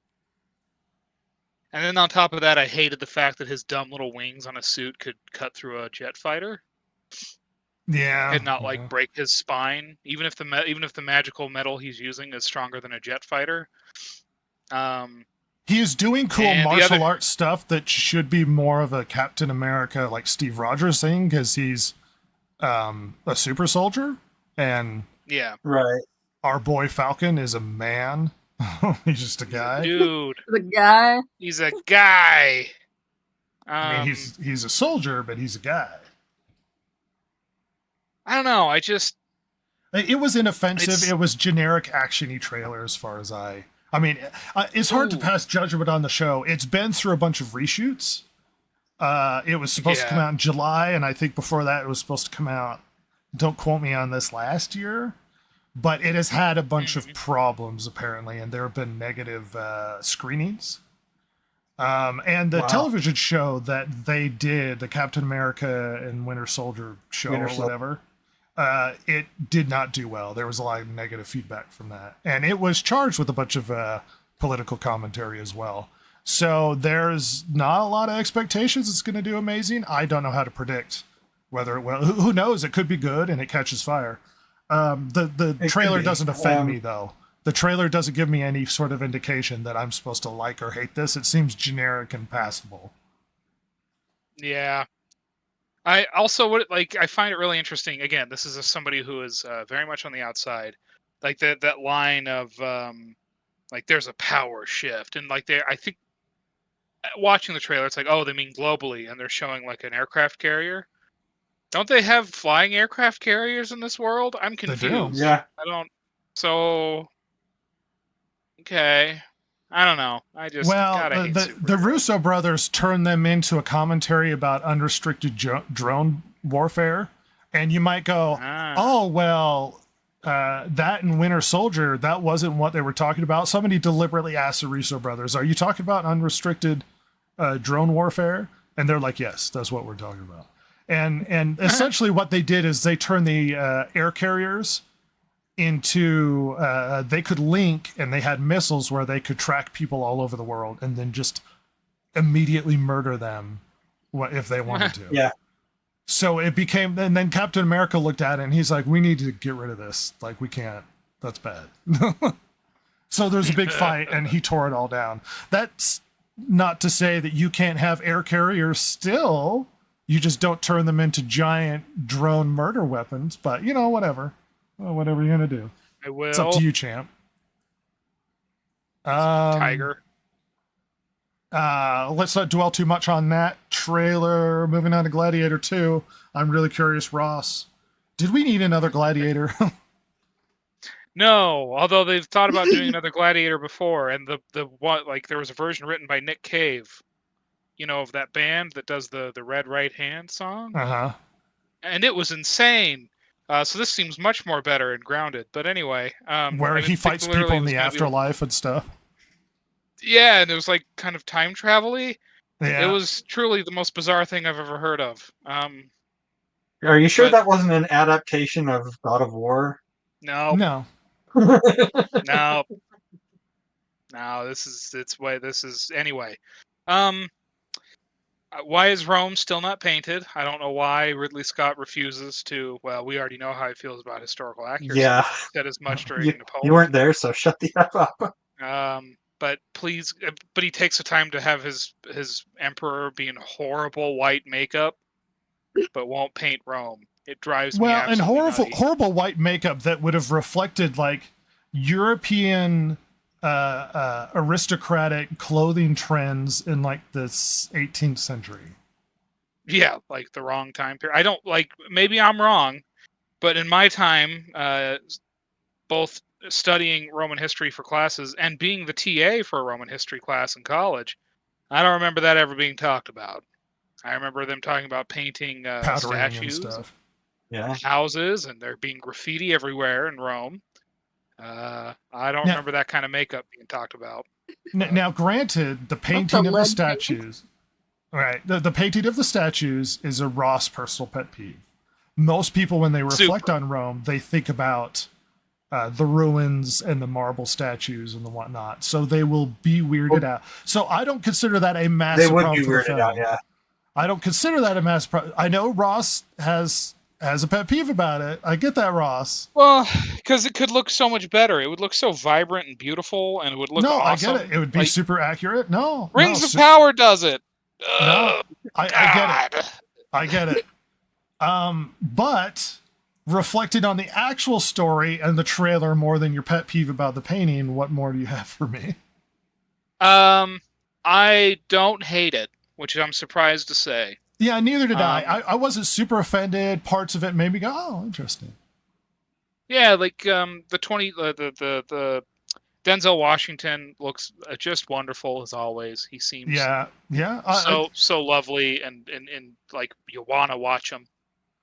A: then on top of that, I hated the fact that his dumb little wings on a suit could cut through a jet fighter.
F: Yeah,
A: and not like break his spine, even if the magical metal he's using is stronger than a jet fighter.
F: He is doing cool martial arts stuff that should be more of a Captain America, like Steve Rogers thing, because he's a super soldier, and
I: right.
F: Our boy Falcon is a man. He's just a guy,
A: dude.
H: The guy.
A: He's a guy.
F: I mean, he's a soldier, but he's a guy.
A: I don't know.
F: It was inoffensive. It was generic action-y trailer as far as I mean, it's hard to pass judgment on the show. It's been through a bunch of reshoots. It was supposed to come out in July, and I think before that it was supposed to come out, don't quote me on this, last year. But it has had a bunch of problems, apparently, and there have been negative screenings. And the television show that they did, the Captain America and Winter Soldier show or whatever, it did not do well. There was a lot of negative feedback from that. And it was charged with a bunch of political commentary as well. So there's not a lot of expectations it's going to do amazing. I don't know how to predict whether it will. Who knows? It could be good and it catches fire. The trailer doesn't offend me, though. The trailer doesn't give me any sort of indication that I'm supposed to like or hate this. It seems generic and passable.
A: Yeah. I also would like. I find it really interesting. Again, this is somebody who is very much on the outside. Like that line of like there's a power shift, and like I think watching the trailer, it's like, oh, they mean globally, and they're showing like an aircraft carrier. Don't they have flying aircraft carriers in this world? I'm
F: do.
A: confused.
I: Yeah.
A: I don't. So okay, I don't know. I just
F: Well,
A: gotta hate
F: the
A: superheroes.
F: Russo brothers turned them into a commentary about unrestricted drone warfare, and you might go,
A: Ah.
F: "Oh well, that and Winter Soldier, that wasn't what they were talking about." Somebody deliberately asked the Russo brothers, "Are you talking about unrestricted drone warfare?" And they're like, "Yes, that's what we're talking about." And essentially, what they did is they turned the air carriers into they could link, and they had missiles where they could track people all over the world and then just immediately murder them if they wanted to.
I: Yeah.
F: So it became, and then Captain America looked at it and he's like, we need to get rid of this. Like, we can't, that's bad. So there's a big fight and he tore it all down. That's not to say that you can't have air carriers still. You just don't turn them into giant drone murder weapons, but whatever. Well, whatever you're going to do.
A: I will.
F: It's up to you, champ.
A: Tiger.
F: Let's not dwell too much on that trailer. Moving on to Gladiator 2. I'm really curious, Ross. Did we need another Gladiator?
A: No, although they've thought about doing another Gladiator before, and the one, like, there was a version written by Nick Cave, of that band that does the Red Right Hand song,
F: Uh-huh.
A: and it was insane. So this seems much more better and grounded. But anyway,
F: Where
A: I
F: he
A: think
F: fights
A: literally
F: people
A: it
F: in
A: was
F: the
A: gonna be-
F: afterlife and stuff.
A: Yeah, and it was like kind of time travel-y.
F: Yeah.
A: It was truly the most bizarre thing I've ever heard of.
I: Are you sure
A: But-
I: that wasn't an adaptation of God of War?
A: No,
F: No.
A: no, no. This is anyway. Why is Rome still not painted? I don't know why Ridley Scott refuses to. Well, we already know how he feels about historical accuracy.
I: Yeah.
A: He said as much during
I: You
A: Napoleon.
I: weren't there, so shut the F up.
A: But please, but he takes the time to have his emperor be in horrible white makeup, but won't paint Rome. It drives me
F: Well, and
A: absolutely nutty.
F: horrible white makeup that would have reflected like European aristocratic clothing trends in like the 18th century.
A: Yeah, like the wrong time period. I don't like. Maybe I'm wrong, but in my time, both studying Roman history for classes and being the TA for a Roman history class in college, I don't remember that ever being talked about. I remember them talking about painting
F: Powdering and
A: statues,
F: stuff.
I: Yeah.
A: houses, and there being graffiti everywhere in Rome. I don't
F: Now-
A: remember that kind of makeup being talked about.
F: Now, granted, the painting of the
H: lead
F: statues, right? The painting of the statues is a Ross personal pet peeve. Most people, when they reflect
A: Super.
F: on Rome, they think about the ruins and the marble statues and the whatnot. So they will be weirded out. So I don't consider that a massive
I: They would
F: problem
I: be
F: for the
I: weirded
F: film.
I: out, yeah.
F: I don't consider that a massive problem. I know Ross has a pet peeve about it. I get that, Ross.
A: Well, because it could look so much better. It would look so vibrant and beautiful, and it would look
F: No,
A: awesome.
F: I get it. It would be
A: Like,
F: super accurate. No,
A: Rings
F: no,
A: of Power does it.
F: No,
A: Ugh,
F: I get it.
A: God.
F: I get it. But reflecting on the actual story and the trailer more than your pet peeve about the painting, what more do you have for me?
A: I don't hate it, which I'm surprised to say.
F: Yeah, neither did I wasn't super offended. Parts of it made me go, "Oh, interesting."
A: Yeah, like the Denzel Washington looks just wonderful as always. He seems
F: Yeah.
A: so lovely and like you want to watch him.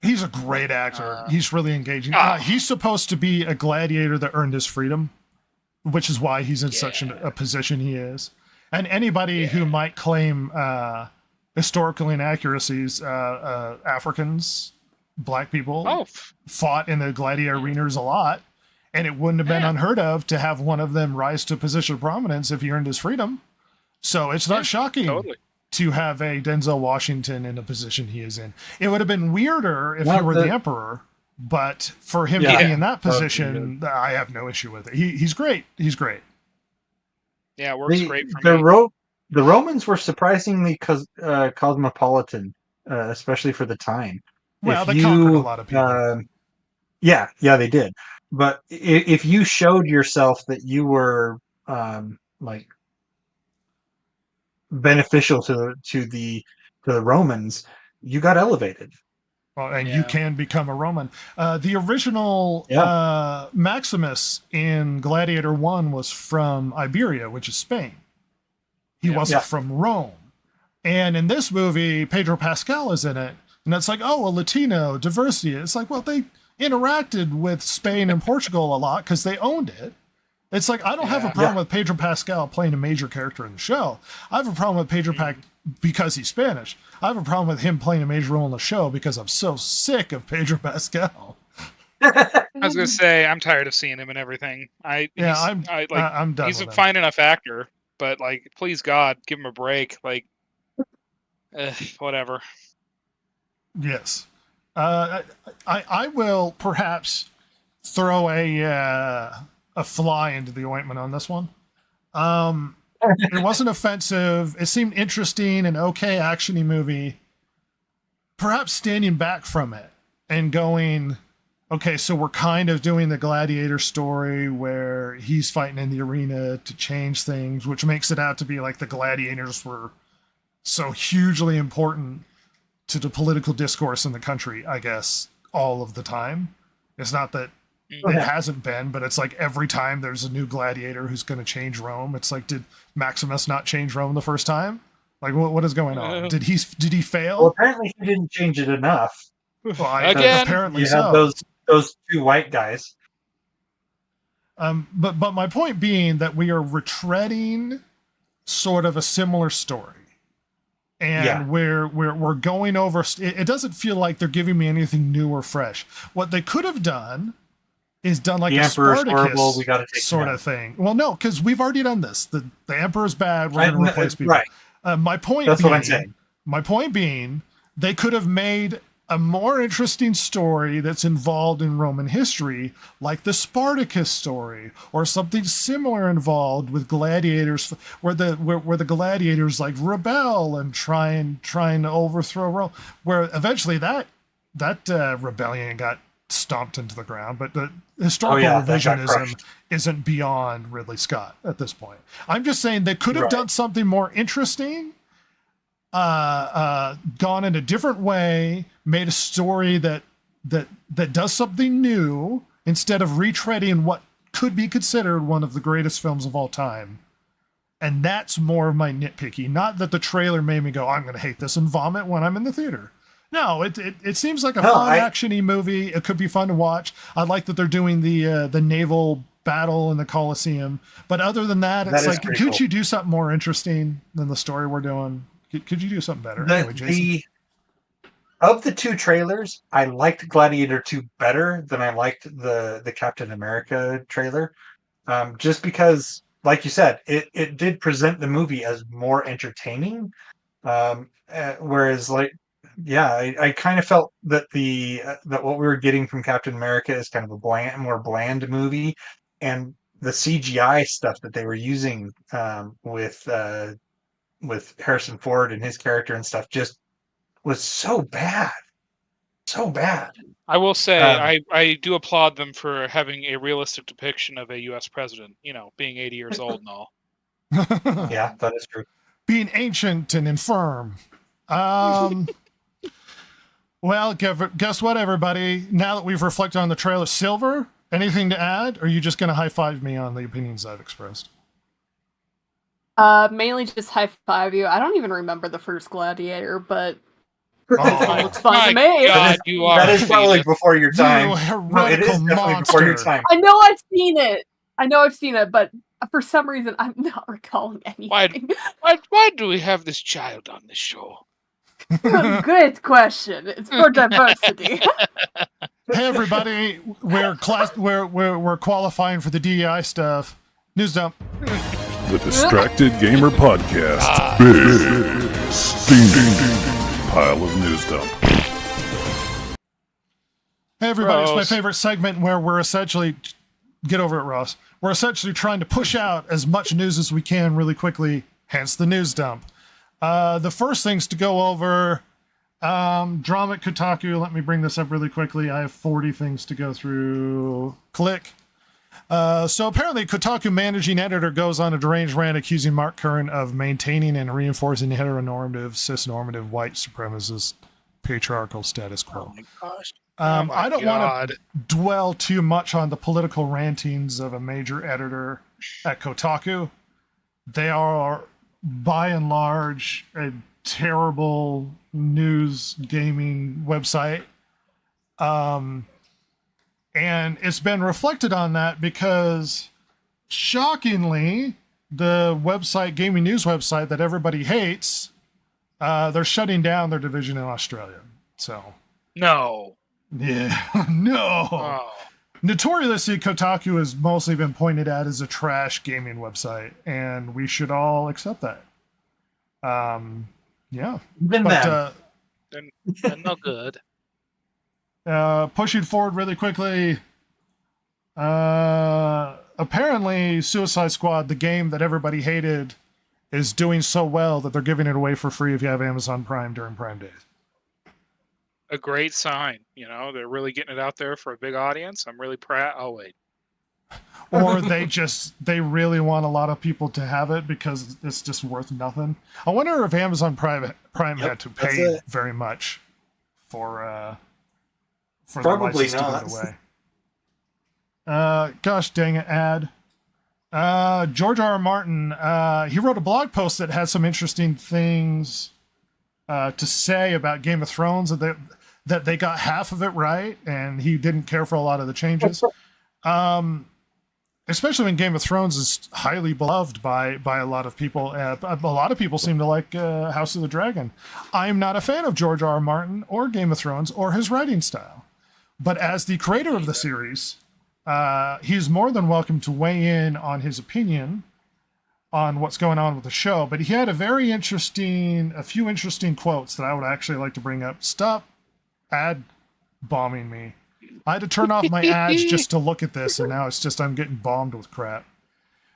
F: He's a great actor. He's really engaging.
A: Oh.
F: He's supposed to be a gladiator that earned his freedom, which is why he's in such a position he is. And anybody who might claim historical inaccuracies, Africans, black people fought in the gladiator arenas a lot, and it wouldn't have been unheard of to have one of them rise to a position of prominence if he earned his freedom. So it's not shocking to have a Denzel Washington in a position he is in. It would have been weirder if he were the emperor, but for him to be in that position, I have no issue with it. He's great. He's great.
A: Yeah, it works great for me.
I: The Romans were surprisingly cosmopolitan. especially for the time.
F: Well,
I: If
F: they
I: you,
F: conquered a lot of people.
I: Yeah, they did. But if you showed yourself that you were like beneficial to the Romans, you got elevated.
F: Well, and you
A: Yeah.
F: can become a Roman. The original
I: Yeah.
F: Maximus in Gladiator 1 was from Iberia, which is Spain. He
A: Yeah.
F: wasn't
I: Yeah.
F: from Rome. And in this movie, Pedro Pascal is in it. And it's like, oh, a Latino diversity. It's like, well, they interacted with Spain and Portugal a lot because they owned it. It's like, I don't have a
A: Yeah.
F: problem with Pedro Pascal playing a major character in the show. I have a problem with Pedro because he's Spanish. I have a problem with him playing a major role in the show because I'm so sick of Pedro Pascal.
A: I was gonna say I'm tired of seeing him and everything.
F: I'm done
A: He's
F: with
A: a
F: him.
A: fine enough actor, but like, please God, give him a break. Like, whatever.
F: Yes. I will perhaps throw a fly into the ointment on this one. It wasn't offensive. It seemed interesting, an okay actiony movie. Perhaps standing back from it and going, okay, so we're kind of doing the gladiator story where he's fighting in the arena to change things, which makes it out to be like the gladiators were so hugely important to the political discourse in the country, I guess, all of the time. It's not that it hasn't been, but it's like every time there's a new gladiator who's going to change Rome. It's like, did Maximus not change Rome the first time? Like, what is going on? Did he fail?
I: Well, apparently he didn't change it enough.
F: Well,
A: Again.
F: apparently
I: You
F: so.
I: had those two white guys.
F: But my point being that we are retreading sort of a similar story. And we're going over. It doesn't feel like they're giving me anything new or fresh. What they could have done is done like
I: The
F: a
I: Emperor's
F: Spartacus
I: horrible, we gotta take
F: sort
I: him
F: of thing. Well, no, because we've already done this. The Emperor's bad. We're
I: Right,
F: going to replace people.
I: right.
F: My point.
I: That's
F: being,
I: what I'm saying.
F: My point being, they could have made a more interesting story that's involved in Roman history, like the Spartacus story, or something similar involved with gladiators, where the gladiators like rebel and trying to overthrow Rome. Where eventually that rebellion got stomped into the ground, but the historical revisionism isn't beyond Ridley Scott at this point. I'm just saying they could have done something more interesting. Gone in a different way, made a story that does something new instead of retreading what could be considered one of the greatest films of all time. And that's more of my nitpicky. Not that the trailer made me go, I'm going to hate this and vomit when I'm in the theater. No, it seems like a fun action-y movie. It could be fun to watch. I like that they're doing the naval battle in the Colosseum. But other than that, it's like, could you do something more interesting than the story we're doing? Could you do something better? Anyway, Jason.
I: Of the two trailers, I liked Gladiator 2 better than I liked the Captain America trailer. Just because, like you said, it did present the movie as more entertaining. Whereas, I kind of felt that that what we were getting from Captain America is kind of a more bland movie, and the CGI stuff that they were using with Harrison Ford and his character and stuff just was so bad.
A: I will say I do applaud them for having a realistic depiction of a U.S. president, being 80 years old and all.
I: Yeah, that is true.
F: Being ancient and infirm. Well, guess what, everybody? Now that we've reflected on the trailer, Silver, anything to add? Or are you just going to high-five me on the opinions I've expressed?
H: Mainly just high-five you. I don't even remember the first Gladiator, but
F: Oh,
H: it looks fun to me.
A: God,
I: that is probably before your time.
F: You heretical
I: it is definitely
F: monster.
I: before your time.
H: I know I've seen it, but for some reason I'm not recalling anything.
A: Why do we have this child on the show?
H: Good question. It's for diversity.
F: Hey, everybody, we're qualifying for the DEI stuff. News dump.
J: The Distracted Gamer Podcast. Big steaming pile of news dump.
F: Hey, everybody,
A: Gross.
F: It's my favorite segment where we're essentially, get over it, Ross. We're essentially trying to push out as much news as we can really quickly, hence the news dump. The first things to go over, Drama at Kotaku. Let me bring this up really quickly. I have 40 things to go through. Click. So apparently, Kotaku managing editor goes on a deranged rant accusing Mark Curran of maintaining and reinforcing heteronormative, cisnormative, white supremacist, patriarchal status quo.
A: Oh my gosh.
F: I don't want to dwell too much on the political rantings of a major editor at Kotaku. They are, by and large, a terrible news gaming website. And it's been reflected on that because, shockingly, the website, gaming news website that everybody hates, they're shutting down their division in Australia. So,
A: No.
F: yeah, no.
A: Oh.
F: Notoriously, Kotaku has mostly been pointed at as a trash gaming website, and we should all accept that. Yeah.
I: Even
F: But,
A: They're no good.
F: pushing forward really quickly. Apparently, Suicide Squad, the game that everybody hated, is doing so well that they're giving it away for free if you have Amazon Prime during Prime Days.
A: A great sign. You know, they're really getting it out there for a big audience. I'm really proud. Oh, wait.
F: Or they really want a lot of people to have it because it's just worth nothing. I wonder if Amazon Prime had to pay very much for
I: Probably
F: the license
I: not.
F: to give it away. Gosh dang it, ad. George R. R. Martin, he wrote a blog post that had some interesting things to say about Game of Thrones, that they got half of it right, and he didn't care for a lot of the changes. Especially when Game of Thrones is highly beloved by a lot of people. A lot of people seem to like House of the Dragon. I'm not a fan of George R. R. Martin or Game of Thrones or his writing style. But as the creator of the series, he's more than welcome to weigh in on his opinion on what's going on with the show. But he had a few interesting quotes that I would actually like to bring up. Stop ad bombing me. I had to turn off my ads just to look at this, and now it's just I'm getting bombed with crap.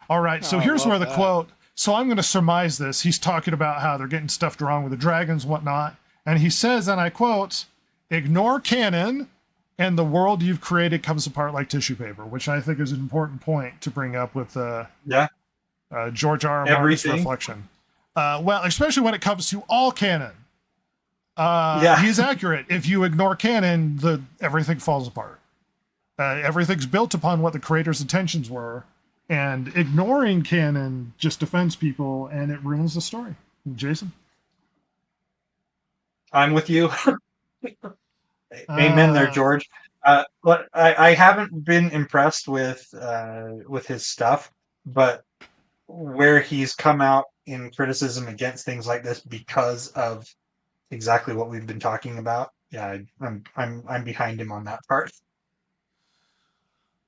F: All right, so here's where the quote. So I'm going to surmise this. He's talking about how they're getting stuffed wrong with the dragons and whatnot. And he says, and I quote, "Ignore canon, and the world you've created comes apart like tissue paper," which I think is an important point to bring up with George R. R. Martin's reflection. Well, especially when it comes to all canon. He's accurate. If you ignore canon, everything falls apart. Everything's built upon what the creator's intentions were, and ignoring canon just offends people, and it ruins the story. Jason?
I: I'm with you. Amen there, George. But I haven't been impressed with his stuff, but where he's come out in criticism against things like this because of exactly what we've been talking about. Yeah, I'm behind him on that part.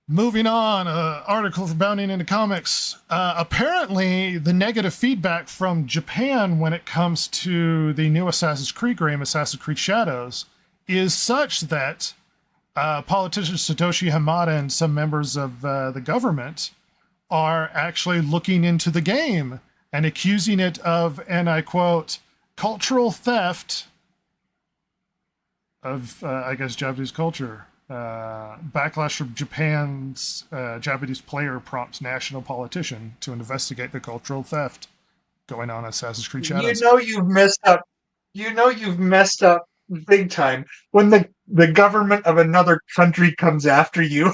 F: Moving on, article for Bounding into Comics. Apparently, the negative feedback from Japan when it comes to the new Assassin's Creed game, Assassin's Creed Shadows, is such that politician Satoshi Hamada and some members of the government are actually looking into the game and accusing it of, and I quote, cultural theft of, I guess, Japanese culture. Backlash from Japan's Japanese player prompts national politician to investigate the cultural theft going on Assassin's Creed Shadows.
I: You know you've messed up. You know you've messed up big time when the government of another country comes after you.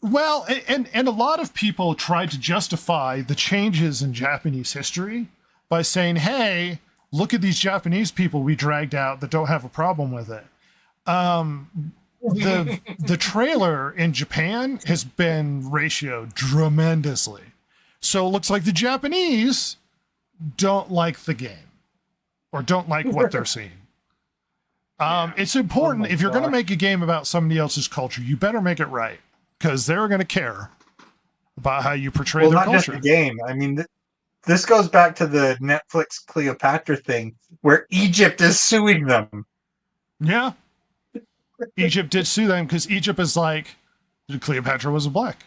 F: Well, and a lot of people tried to justify the changes in Japanese history by saying, hey, look at these Japanese people we dragged out that don't have a problem with it. The trailer in Japan has been ratioed tremendously. So it looks like the Japanese don't like the game or don't like what they're seeing. It's important, if you're going to make a game about somebody else's culture, you better make it right, because they're going to care about how you portray their culture. Not just
I: the game. I mean, this goes back to the Netflix Cleopatra thing, where Egypt is suing them.
F: Yeah. Egypt did sue them because Egypt is like, Cleopatra was a black.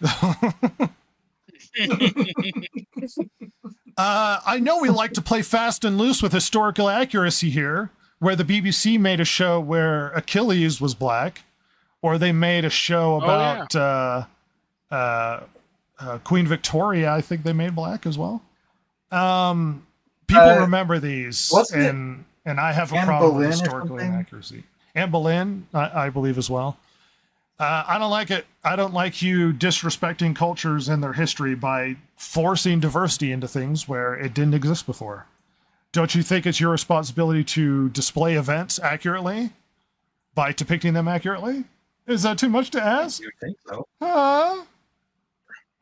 F: I know we like to play fast and loose with historical accuracy here, where the BBC made a show where Achilles was black, or they made a show about Queen Victoria. I think they made black as well. People remember these, and I have a problem with historical inaccuracy. Anne Boleyn, I believe as well. I don't like it. I don't like you disrespecting cultures and their history by forcing diversity into things where it didn't exist before. Don't you think it's your responsibility to display events accurately by depicting them accurately? Is that too much to ask?
I: You think so?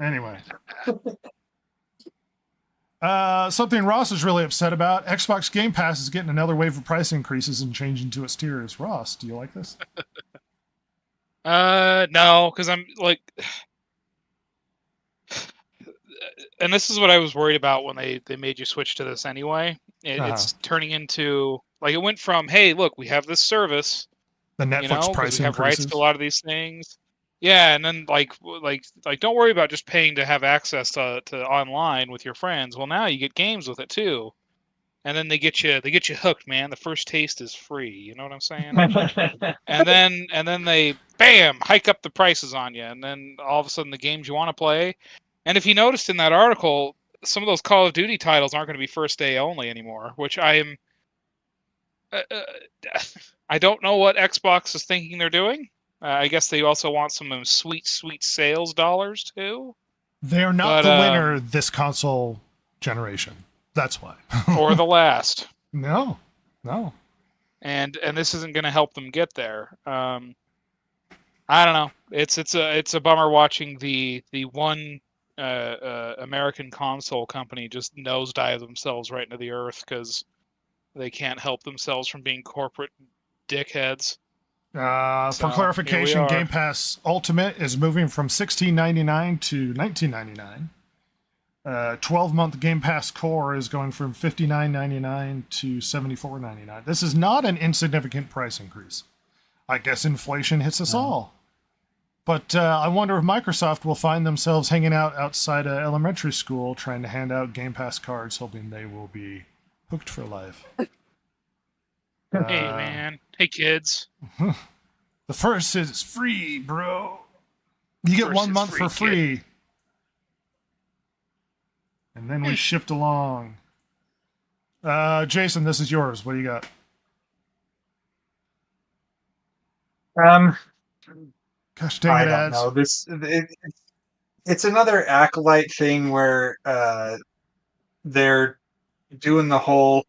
F: Anyway. Something Ross is really upset about. Xbox Game Pass is getting another wave of price increases and changing to its tiers. Ross, do you like this?
A: No, because I'm like, and this is what I was worried about when they made you switch to this anyway. It's turning into, like, it went from, hey, look, we have this service,
F: the Netflix price
A: we have rights to a lot of these things. Yeah, and then like don't worry about just paying to have access to online with your friends. Well, now you get games with it too. And then they get you hooked, man. The first taste is free. You know what I'm saying? and then they hike up the prices on you, and then all of a sudden the games you want to play. And if you noticed in that article, some of those Call of Duty titles aren't going to be first day only anymore, which I am. I don't know what Xbox is thinking they're doing. I guess they also want some sweet sales dollars too.
F: They are not the winner this console generation. That's why.
A: Or the last.
F: No.
A: And this isn't going to help them get there. I don't know. It's a bummer watching the one American console company just nosedive themselves right into the earth because they can't help themselves from being corporate dickheads.
F: For clarification, Game Pass Ultimate is moving from $16.99 to $19.99. 12-month Game Pass Core is going from $59.99 to $74.99. This is not an insignificant price increase. I guess inflation hits us all. But I wonder if Microsoft will find themselves hanging out outside an elementary school trying to hand out Game Pass cards, hoping they will be hooked for life.
A: Hey, man. Hey, kids.
F: The first is free, bro. You get 1 month for free. Kid. And then we shift along. Jason, this is yours. What do you got? Gosh dang it,
I: I don't know. It's another Acolyte thing where they're doing the whole.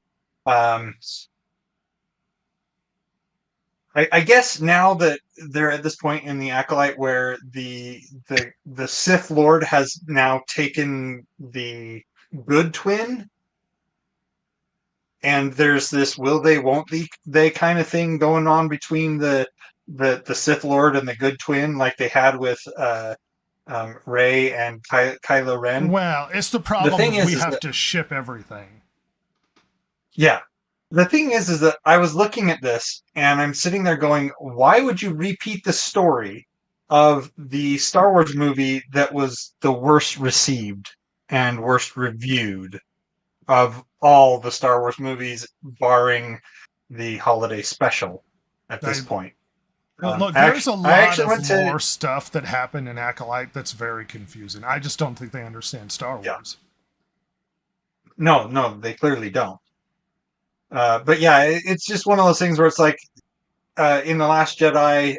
I: I guess now that they're at this point in the Acolyte where the Sith Lord has now taken the good twin, and there's this will they won't they kind of thing going on between the Sith Lord and the good twin, like they had with Rey and Kylo Ren.
F: Well, it's the problem we have to ship everything.
I: Yeah. The thing is that I was looking at this and I'm sitting there going, why would you repeat the story of the Star Wars movie that was the worst received and worst reviewed of all the Star Wars movies, barring the holiday special at this point?
F: Well, look, there's a lot of more stuff that happened in Acolyte that's very confusing. I just don't think they understand Star Wars.
I: Yeah. No, they clearly don't. But yeah, it's just one of those things where it's like in The Last Jedi,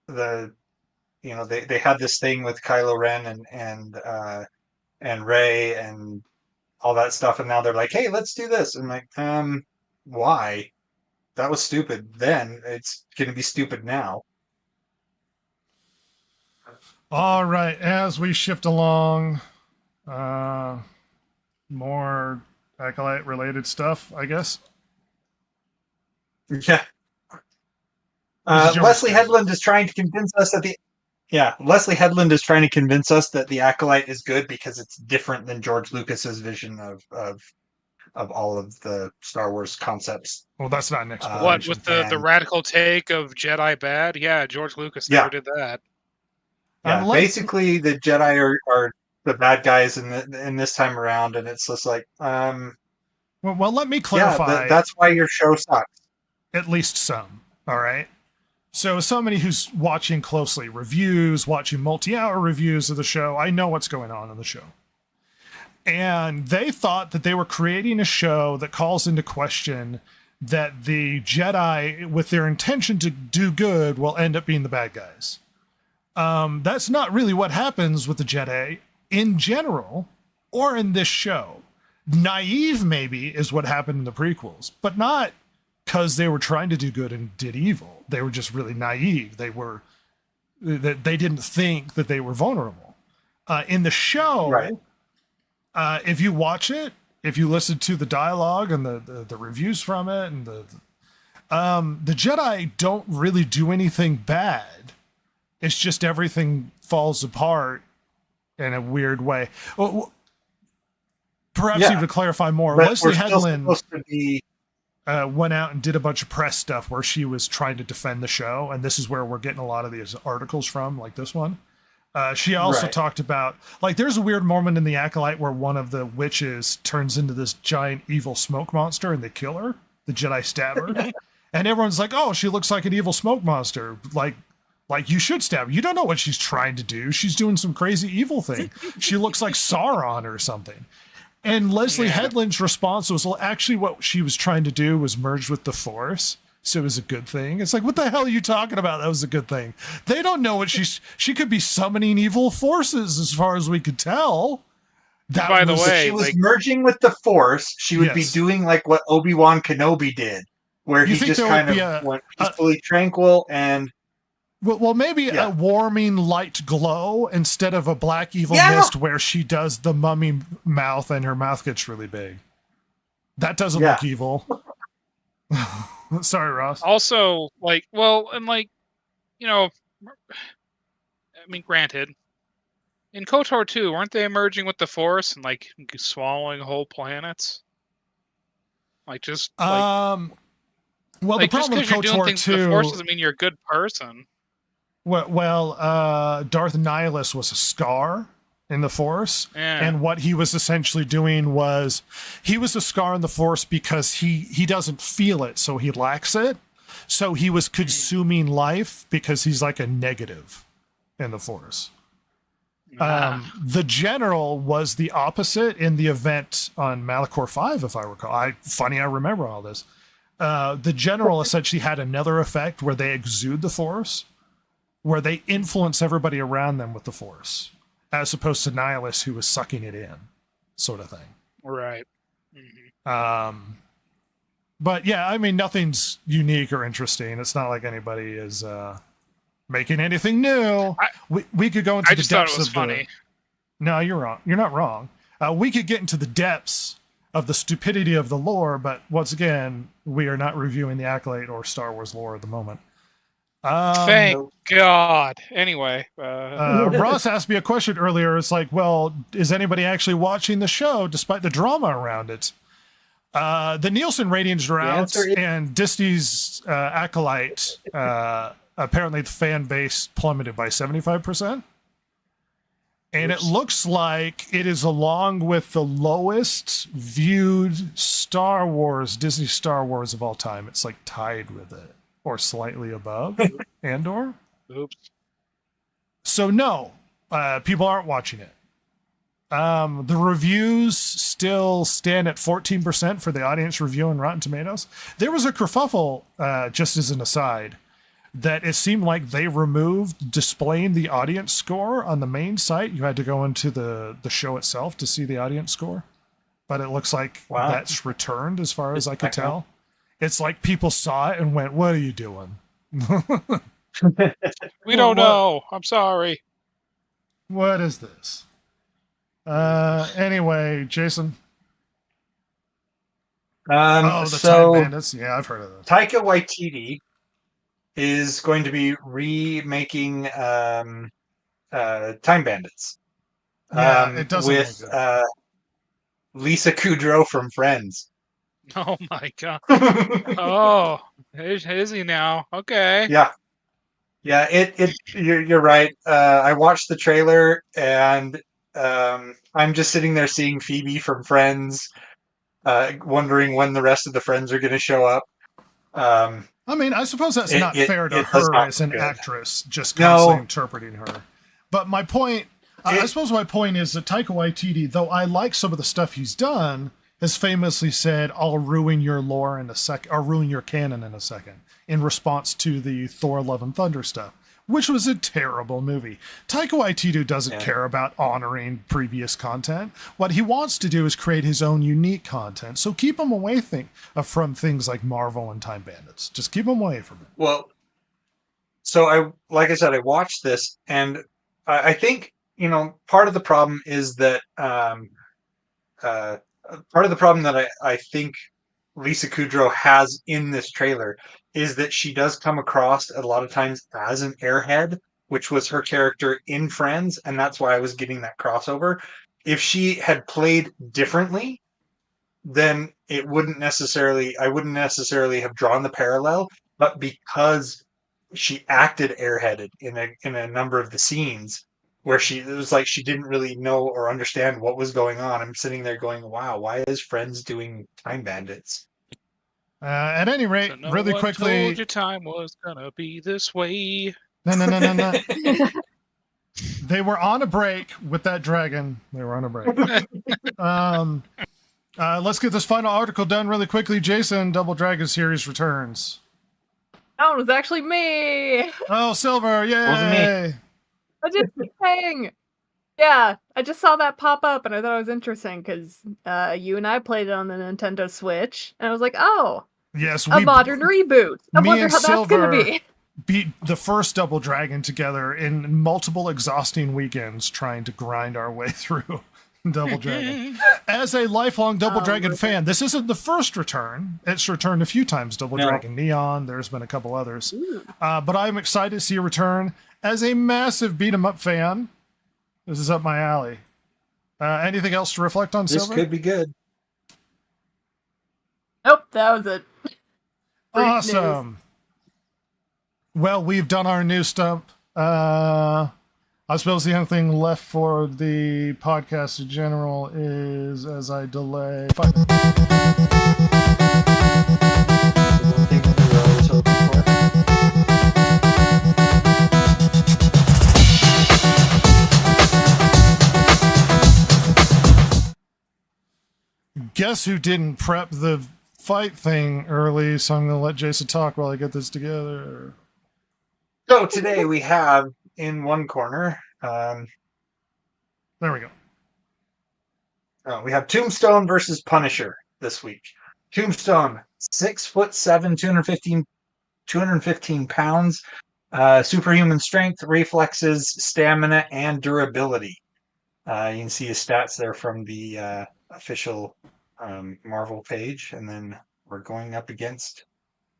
I: they had this thing with Kylo Ren and Rey and all that stuff, and now they're like, hey, let's do this. And like, why? That was stupid then. It's going to be stupid now.
F: All right, as we shift along, more Acolyte related stuff, I guess.
I: Yeah. Leslie Headland is trying to convince us that Leslie Headland is trying to convince us that the Acolyte is good because it's different than George Lucas's vision of all of the Star Wars concepts.
F: Well, that's not an explanation.
A: What, with the radical take of Jedi bad? Yeah, George Lucas never did that.
I: Yeah, basically the Jedi are the bad guys in this time around, and it's just like,
F: Well, let me
I: yeah,
F: clarify.
I: that's why your show sucks.
F: At least some. All right. So, as somebody who's watching closely reviews, watching multi-hour reviews of the show, I know what's going on in the show. And they thought that they were creating a show that calls into question that the Jedi, with their intention to do good, will end up being the bad guys. That's not really what happens with the Jedi in general or in this show. Naive, maybe, is what happened in the prequels, but not because they were trying to do good and did evil. They were just really naive. They didn't think that they were vulnerable. In the show,
I: Right.
F: If you watch it, if you listen to the dialogue and the reviews from it, and the Jedi don't really do anything bad. It's just everything falls apart in a weird way. Well, perhaps
I: Yeah.
F: even to clarify more,
I: But
F: Leslie
I: we're still
F: Headland
I: supposed to be.
F: went out and did a bunch of press stuff where she was trying to defend the show, and this is where we're getting a lot of these articles from, like this one. She also
I: Right.
F: talked about, like, there's a weird moment in the Acolyte where one of the witches turns into this giant evil smoke monster and they kill her. The Jedi stab her. And everyone's like, oh, she looks like an evil smoke monster. Like you should stab her. You don't know what she's trying to do. She's doing some crazy evil thing. She looks like Sauron or something. And Leslie Headland's response was, well, actually what she was trying to do was merge with the Force. So it was a good thing. It's like, what the hell are you talking about? That was a good thing. They don't know what she could be summoning evil forces as far as we could tell. That
A: By the
F: was-
A: way,
I: She was
A: like-
I: merging with the Force. She would be
F: Yes.
I: doing like what Obi-Wan Kenobi did, where
F: You
I: he
F: think
I: just
F: there
I: kind
F: would
I: of
F: be
I: went peacefully tranquil and
F: Well, maybe
I: Yeah.
F: a warming light glow instead of a black evil
I: Yeah.
F: mist where she does the mummy mouth and her mouth gets really big. That doesn't
I: Yeah.
F: look evil. Sorry, Ross.
A: Also, like, well, and like, you know, I mean, granted, in KOTOR 2, weren't they merging with the Force and like swallowing whole planets? Like, just like,
F: Well,
A: like
F: the
A: just
F: problem
A: because
F: with
A: you're doing
F: KOTOR
A: things with the Force
F: 2,
A: doesn't mean you're a good person.
F: Darth Nihilus was a scar in the Force,
A: Yeah.
F: and what he was essentially doing was he was a scar in the Force because he doesn't feel it, so he lacks it. So he was consuming life because he's like a negative in the Force. The general was the opposite in the event on Malachor 5, if I recall. I remember all this. The general essentially had another effect where they exude the Force, where they influence everybody around them with the Force, as opposed to Nihilus, who was sucking it in, sort of thing.
A: Right. Mhm.
F: But yeah, I mean, nothing's unique or interesting. It's not like anybody is making anything new. We could go into
A: I
F: the
A: just thought
F: depths
A: it was
F: of
A: funny.
F: No, you're wrong. You're not wrong. We could get into the depths of the stupidity of the lore, but once again, we are not reviewing the Acolyte or Star Wars lore at the moment.
A: Thank God. Anyway,
F: Ross asked me a question earlier. It's like, well, is anybody actually watching the show despite the drama around it? The Nielsen ratings are out,
I: answer is-
F: and Disney's Acolyte, apparently the fan base plummeted by 75%. And it looks like it is along with the lowest viewed Disney Star Wars of all time. It's like tied with it, or slightly above Andor.
A: oops.
F: So no, people aren't watching it. The reviews still stand at 14% for the audience review on Rotten Tomatoes. There was a kerfuffle, just as an aside, that it seemed like they removed displaying the audience score on the main site. You had to go into the show itself to see the audience score. But it looks like
I: Wow.
F: that's returned as far as I could tell. It's like people saw it and went, what are you doing?
A: We don't know. I'm sorry.
F: What is this? Anyway, Jason. The Time
I: So
F: Bandits. Yeah, I've heard of those.
I: Taika Waititi is going to be remaking Time Bandits.
F: Yeah, it doesn't
I: with
F: look good.
I: Lisa Kudrow from Friends.
A: Oh my God. Oh, is he now? Okay.
I: Yeah. Yeah, you're right. I watched the trailer and I'm just sitting there seeing Phoebe from Friends, wondering when the rest of the friends are going to show up.
F: I mean, I suppose that's not fair to
I: it does
F: her
I: not
F: as an
I: look good.
F: actress, just
I: No.
F: constantly interpreting her. But my point, I
I: It-
F: suppose my point is that Taika Waititi, though I like some of the stuff he's done, has famously said, "I'll ruin your lore in a second, or ruin your canon in a second," in response to the Thor: Love and Thunder stuff, which was a terrible movie. Taika Waititi doesn't care about honoring previous content. What he wants to do is create his own unique content. So keep him away from things like Marvel and Time Bandits. Just keep him away from it.
I: Well, so like I said, I watched this, and I think, part of the problem is that part of the problem that I think Lisa Kudrow has in this trailer is that she does come across a lot of times as an airhead, which was her character in Friends, and that's why I was getting that crossover. If she had played differently, then I wouldn't necessarily have drawn the parallel, but because she acted airheaded in a number of the scenes where it was like she didn't really know or understand what was going on. I'm sitting there going, wow, why is Friends doing Time Bandits?
F: At any rate,
A: So no
F: really
A: one
F: quickly.
A: told you time was gonna be this way.
F: No. They were on a break with that dragon. They were on a break. Let's get this final article done really quickly. Jason, Double Dragon series returns.
H: Oh, it was actually me.
F: Oh, Silver, yay!
H: I just sang. Yeah, I just saw that pop up and I thought it was interesting because you and I played it on the Nintendo Switch, and I was like, oh,
F: Yes,
H: a modern reboot. I wonder how that's gonna be.
F: Beat the first Double Dragon together in multiple exhausting weekends trying to grind our way through Double Dragon. As a lifelong Double Dragon fan, this isn't the first return. It's returned a few times. Double Dragon Neon, there's been a couple others. But I'm excited to see a return. As a massive beat-em-up fan, this is up my alley. Anything else to reflect on,
I: This
F: Silver?
I: could be good.
H: Nope, that was it.
F: Awesome. Well, we've done our news stump. I suppose the only thing left for the podcast in general is, as I delay. Guess who didn't prep the fight thing early, so I'm going to let Jason talk while I get this together.
I: So today we have in one corner,
F: there we go.
I: We have Tombstone versus Punisher this week. Tombstone, 6'7", 215 pounds, superhuman strength, reflexes, stamina, and durability. You can see his stats there from the official Marvel page, and then we're going up against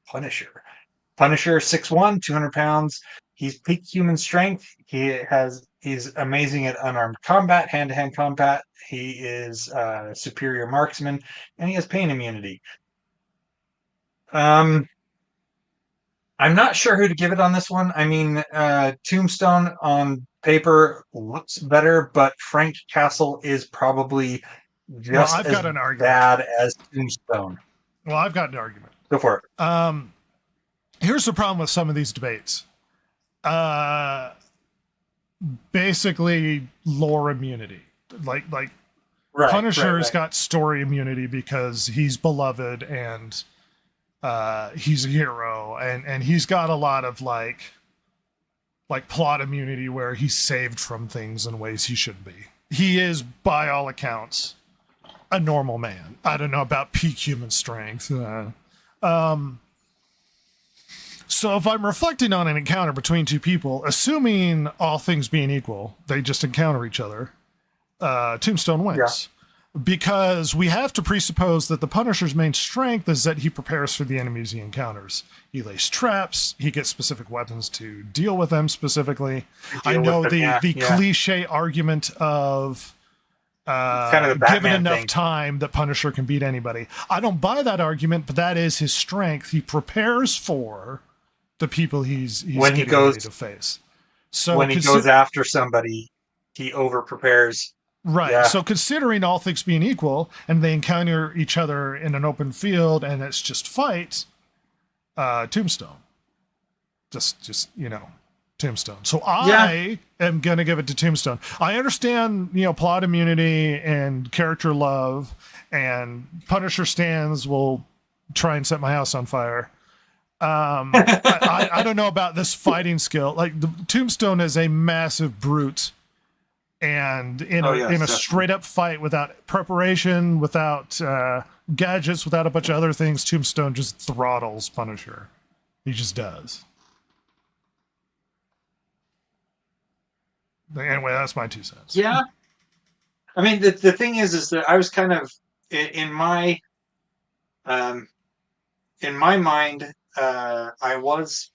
I: Punisher. Punisher, 6'1", 200 pounds. He's peak human strength. He's amazing at unarmed combat, hand-to-hand combat. He is a superior marksman, and he has pain immunity. I'm not sure who to give it on this one. I mean, Tombstone on paper looks better, but Frank Castle is probably just as bad as Tombstone.
F: Well, I've got an argument.
I: Go for it.
F: Here's the problem with some of these debates. Basically, lore immunity. Like Punisher's got story immunity because he's beloved and he's a hero, and he's got a lot of like plot immunity where he's saved from things in ways he shouldn't be. He is, by all accounts, a normal man. I don't know about peak human strength. So if I'm reflecting on an encounter between two people, assuming all things being equal, they just encounter each other, Tombstone wins. Yeah. Because we have to presuppose that the Punisher's main strength is that he prepares for the enemies he encounters. He lays traps, he gets specific weapons to deal with them specifically. I know the cliche argument of
I: kind of
F: given enough time that Punisher can beat anybody. I don't buy that argument, but that is his strength. He prepares for the people he's getting ready to face. So
I: when he goes after somebody, he over prepares
F: Right.
I: Yeah.
F: So considering all things being equal, and they encounter each other in an open field, and it's just fight, Tombstone. Just Tombstone. So I am gonna give it to Tombstone. I understand, plot immunity and character love, and Punisher stands will try and set my house on fire. I don't know about this fighting skill. Like the Tombstone is a massive brute, and in a straight up fight without preparation, without gadgets, without a bunch of other things, Tombstone just throttles Punisher. He just does. Anyway, that's my 2 cents.
I: Yeah. I mean, the thing is that I was kind of in my mind, I was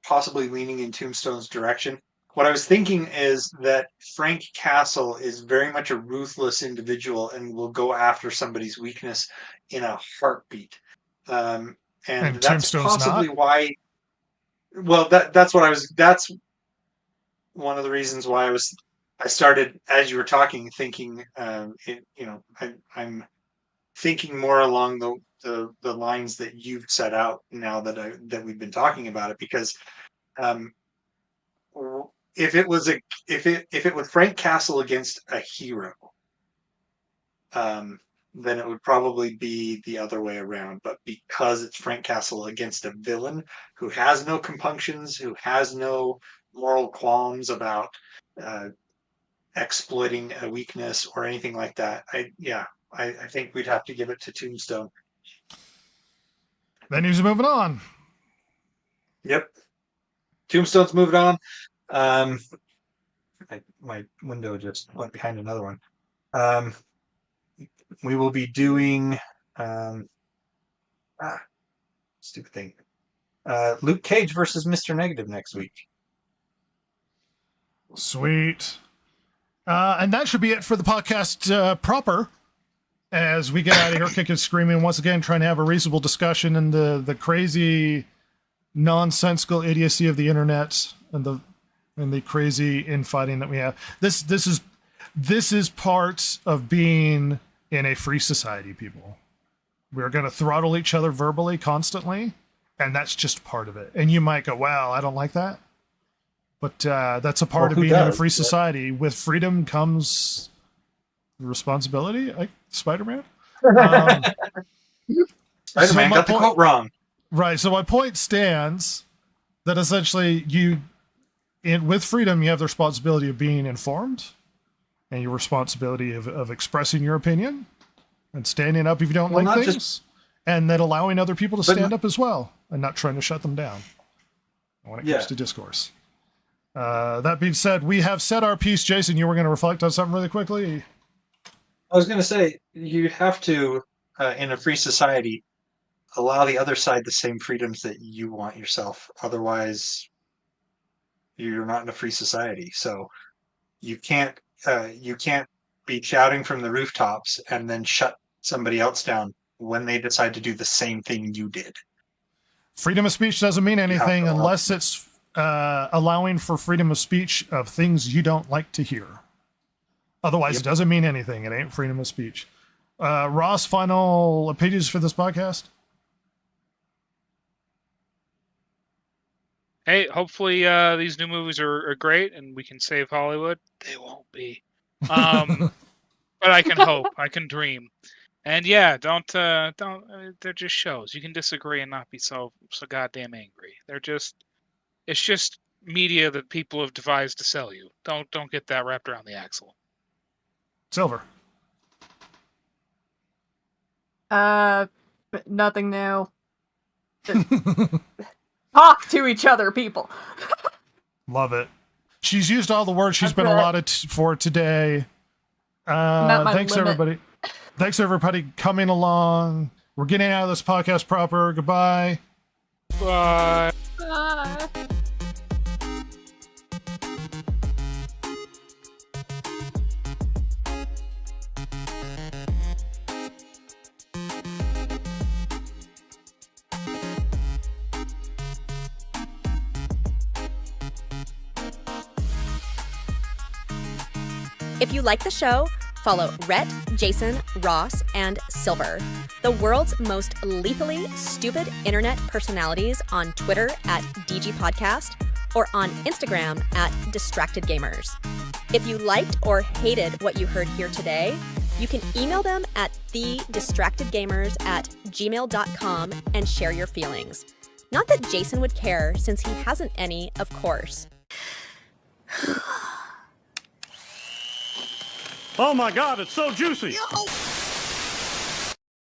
I: possibly leaning in Tombstone's direction. What I was thinking is that Frank Castle is very much a ruthless individual and will go after somebody's weakness in a heartbeat. And that's
F: Tombstone's
I: possibly
F: not?
I: why. Well, that's what I was. That's one of the reasons why I started, as you were talking, thinking. I'm thinking more along the lines that you've set out now that we've been talking about it, because if it was Frank Castle against a hero, then it would probably be the other way around. But because it's Frank Castle against a villain who has no compunctions, who has no moral qualms about exploiting a weakness or anything like that, I think we'd have to give it to Tombstone.
F: Then he's moving on.
I: Yep. Tombstone's moved on. My window just went behind another one. We will be doing stupid thing. Luke Cage versus Mr. Negative next week.
F: Sweet. And that should be it for the podcast proper. As we get out of here kicking and screaming, once again, trying to have a reasonable discussion in the crazy, nonsensical idiocy of the internet and the crazy infighting that we have. This is part of being in a free society, people. We're going to throttle each other verbally constantly, and that's just part of it. And you might go, "Wow, I don't like that," but that's a part of being in a free society. With freedom comes responsibility, like Spider-Man.
I: Spider-Man got the quote wrong.
F: Right. So my point stands that essentially with freedom, you have the responsibility of being informed and your responsibility of expressing your opinion and standing up if you don't like things, and then allowing other people to stand up as well and not trying to shut them down when it comes to discourse. That being said, we have said our piece. Jason, you were going to reflect on something really quickly.
I: I was going to say, you have to, in a free society, allow the other side the same freedoms that you want yourself. Otherwise, you're not in a free society. So you can't be shouting from the rooftops and then shut somebody else down when they decide to do the same thing you did.
F: Freedom of speech doesn't mean anything unless it's allowing for freedom of speech of things you don't like to hear. Otherwise, it doesn't mean anything. It ain't freedom of speech. Ross, final opinions for this podcast?
A: Hey, hopefully these new movies are great and we can save Hollywood. They won't be. But I can hope. I can dream. And yeah, don't. They're just shows. You can disagree and not be so goddamn angry. It's just media that people have devised to sell you. Don't get that wrapped around the axle.
F: Silver.
H: Nothing new. Talk to each other, people.
F: Love it. She's used all the words she's been allotted for today. Thanks, everybody. Thanks, everybody, coming along. We're getting out of this podcast proper. Goodbye.
A: Bye.
H: Bye.
K: If you like the show, follow Rhett, Jason, Ross, and Silver, the world's most lethally stupid internet personalities, on Twitter at DG Podcast or on Instagram at Distracted Gamers. If you liked or hated what you heard here today, you can email them at thedistractedgamers@gmail.com and share your feelings. Not that Jason would care, since he hasn't any, of course.
L: Oh my God, it's so juicy!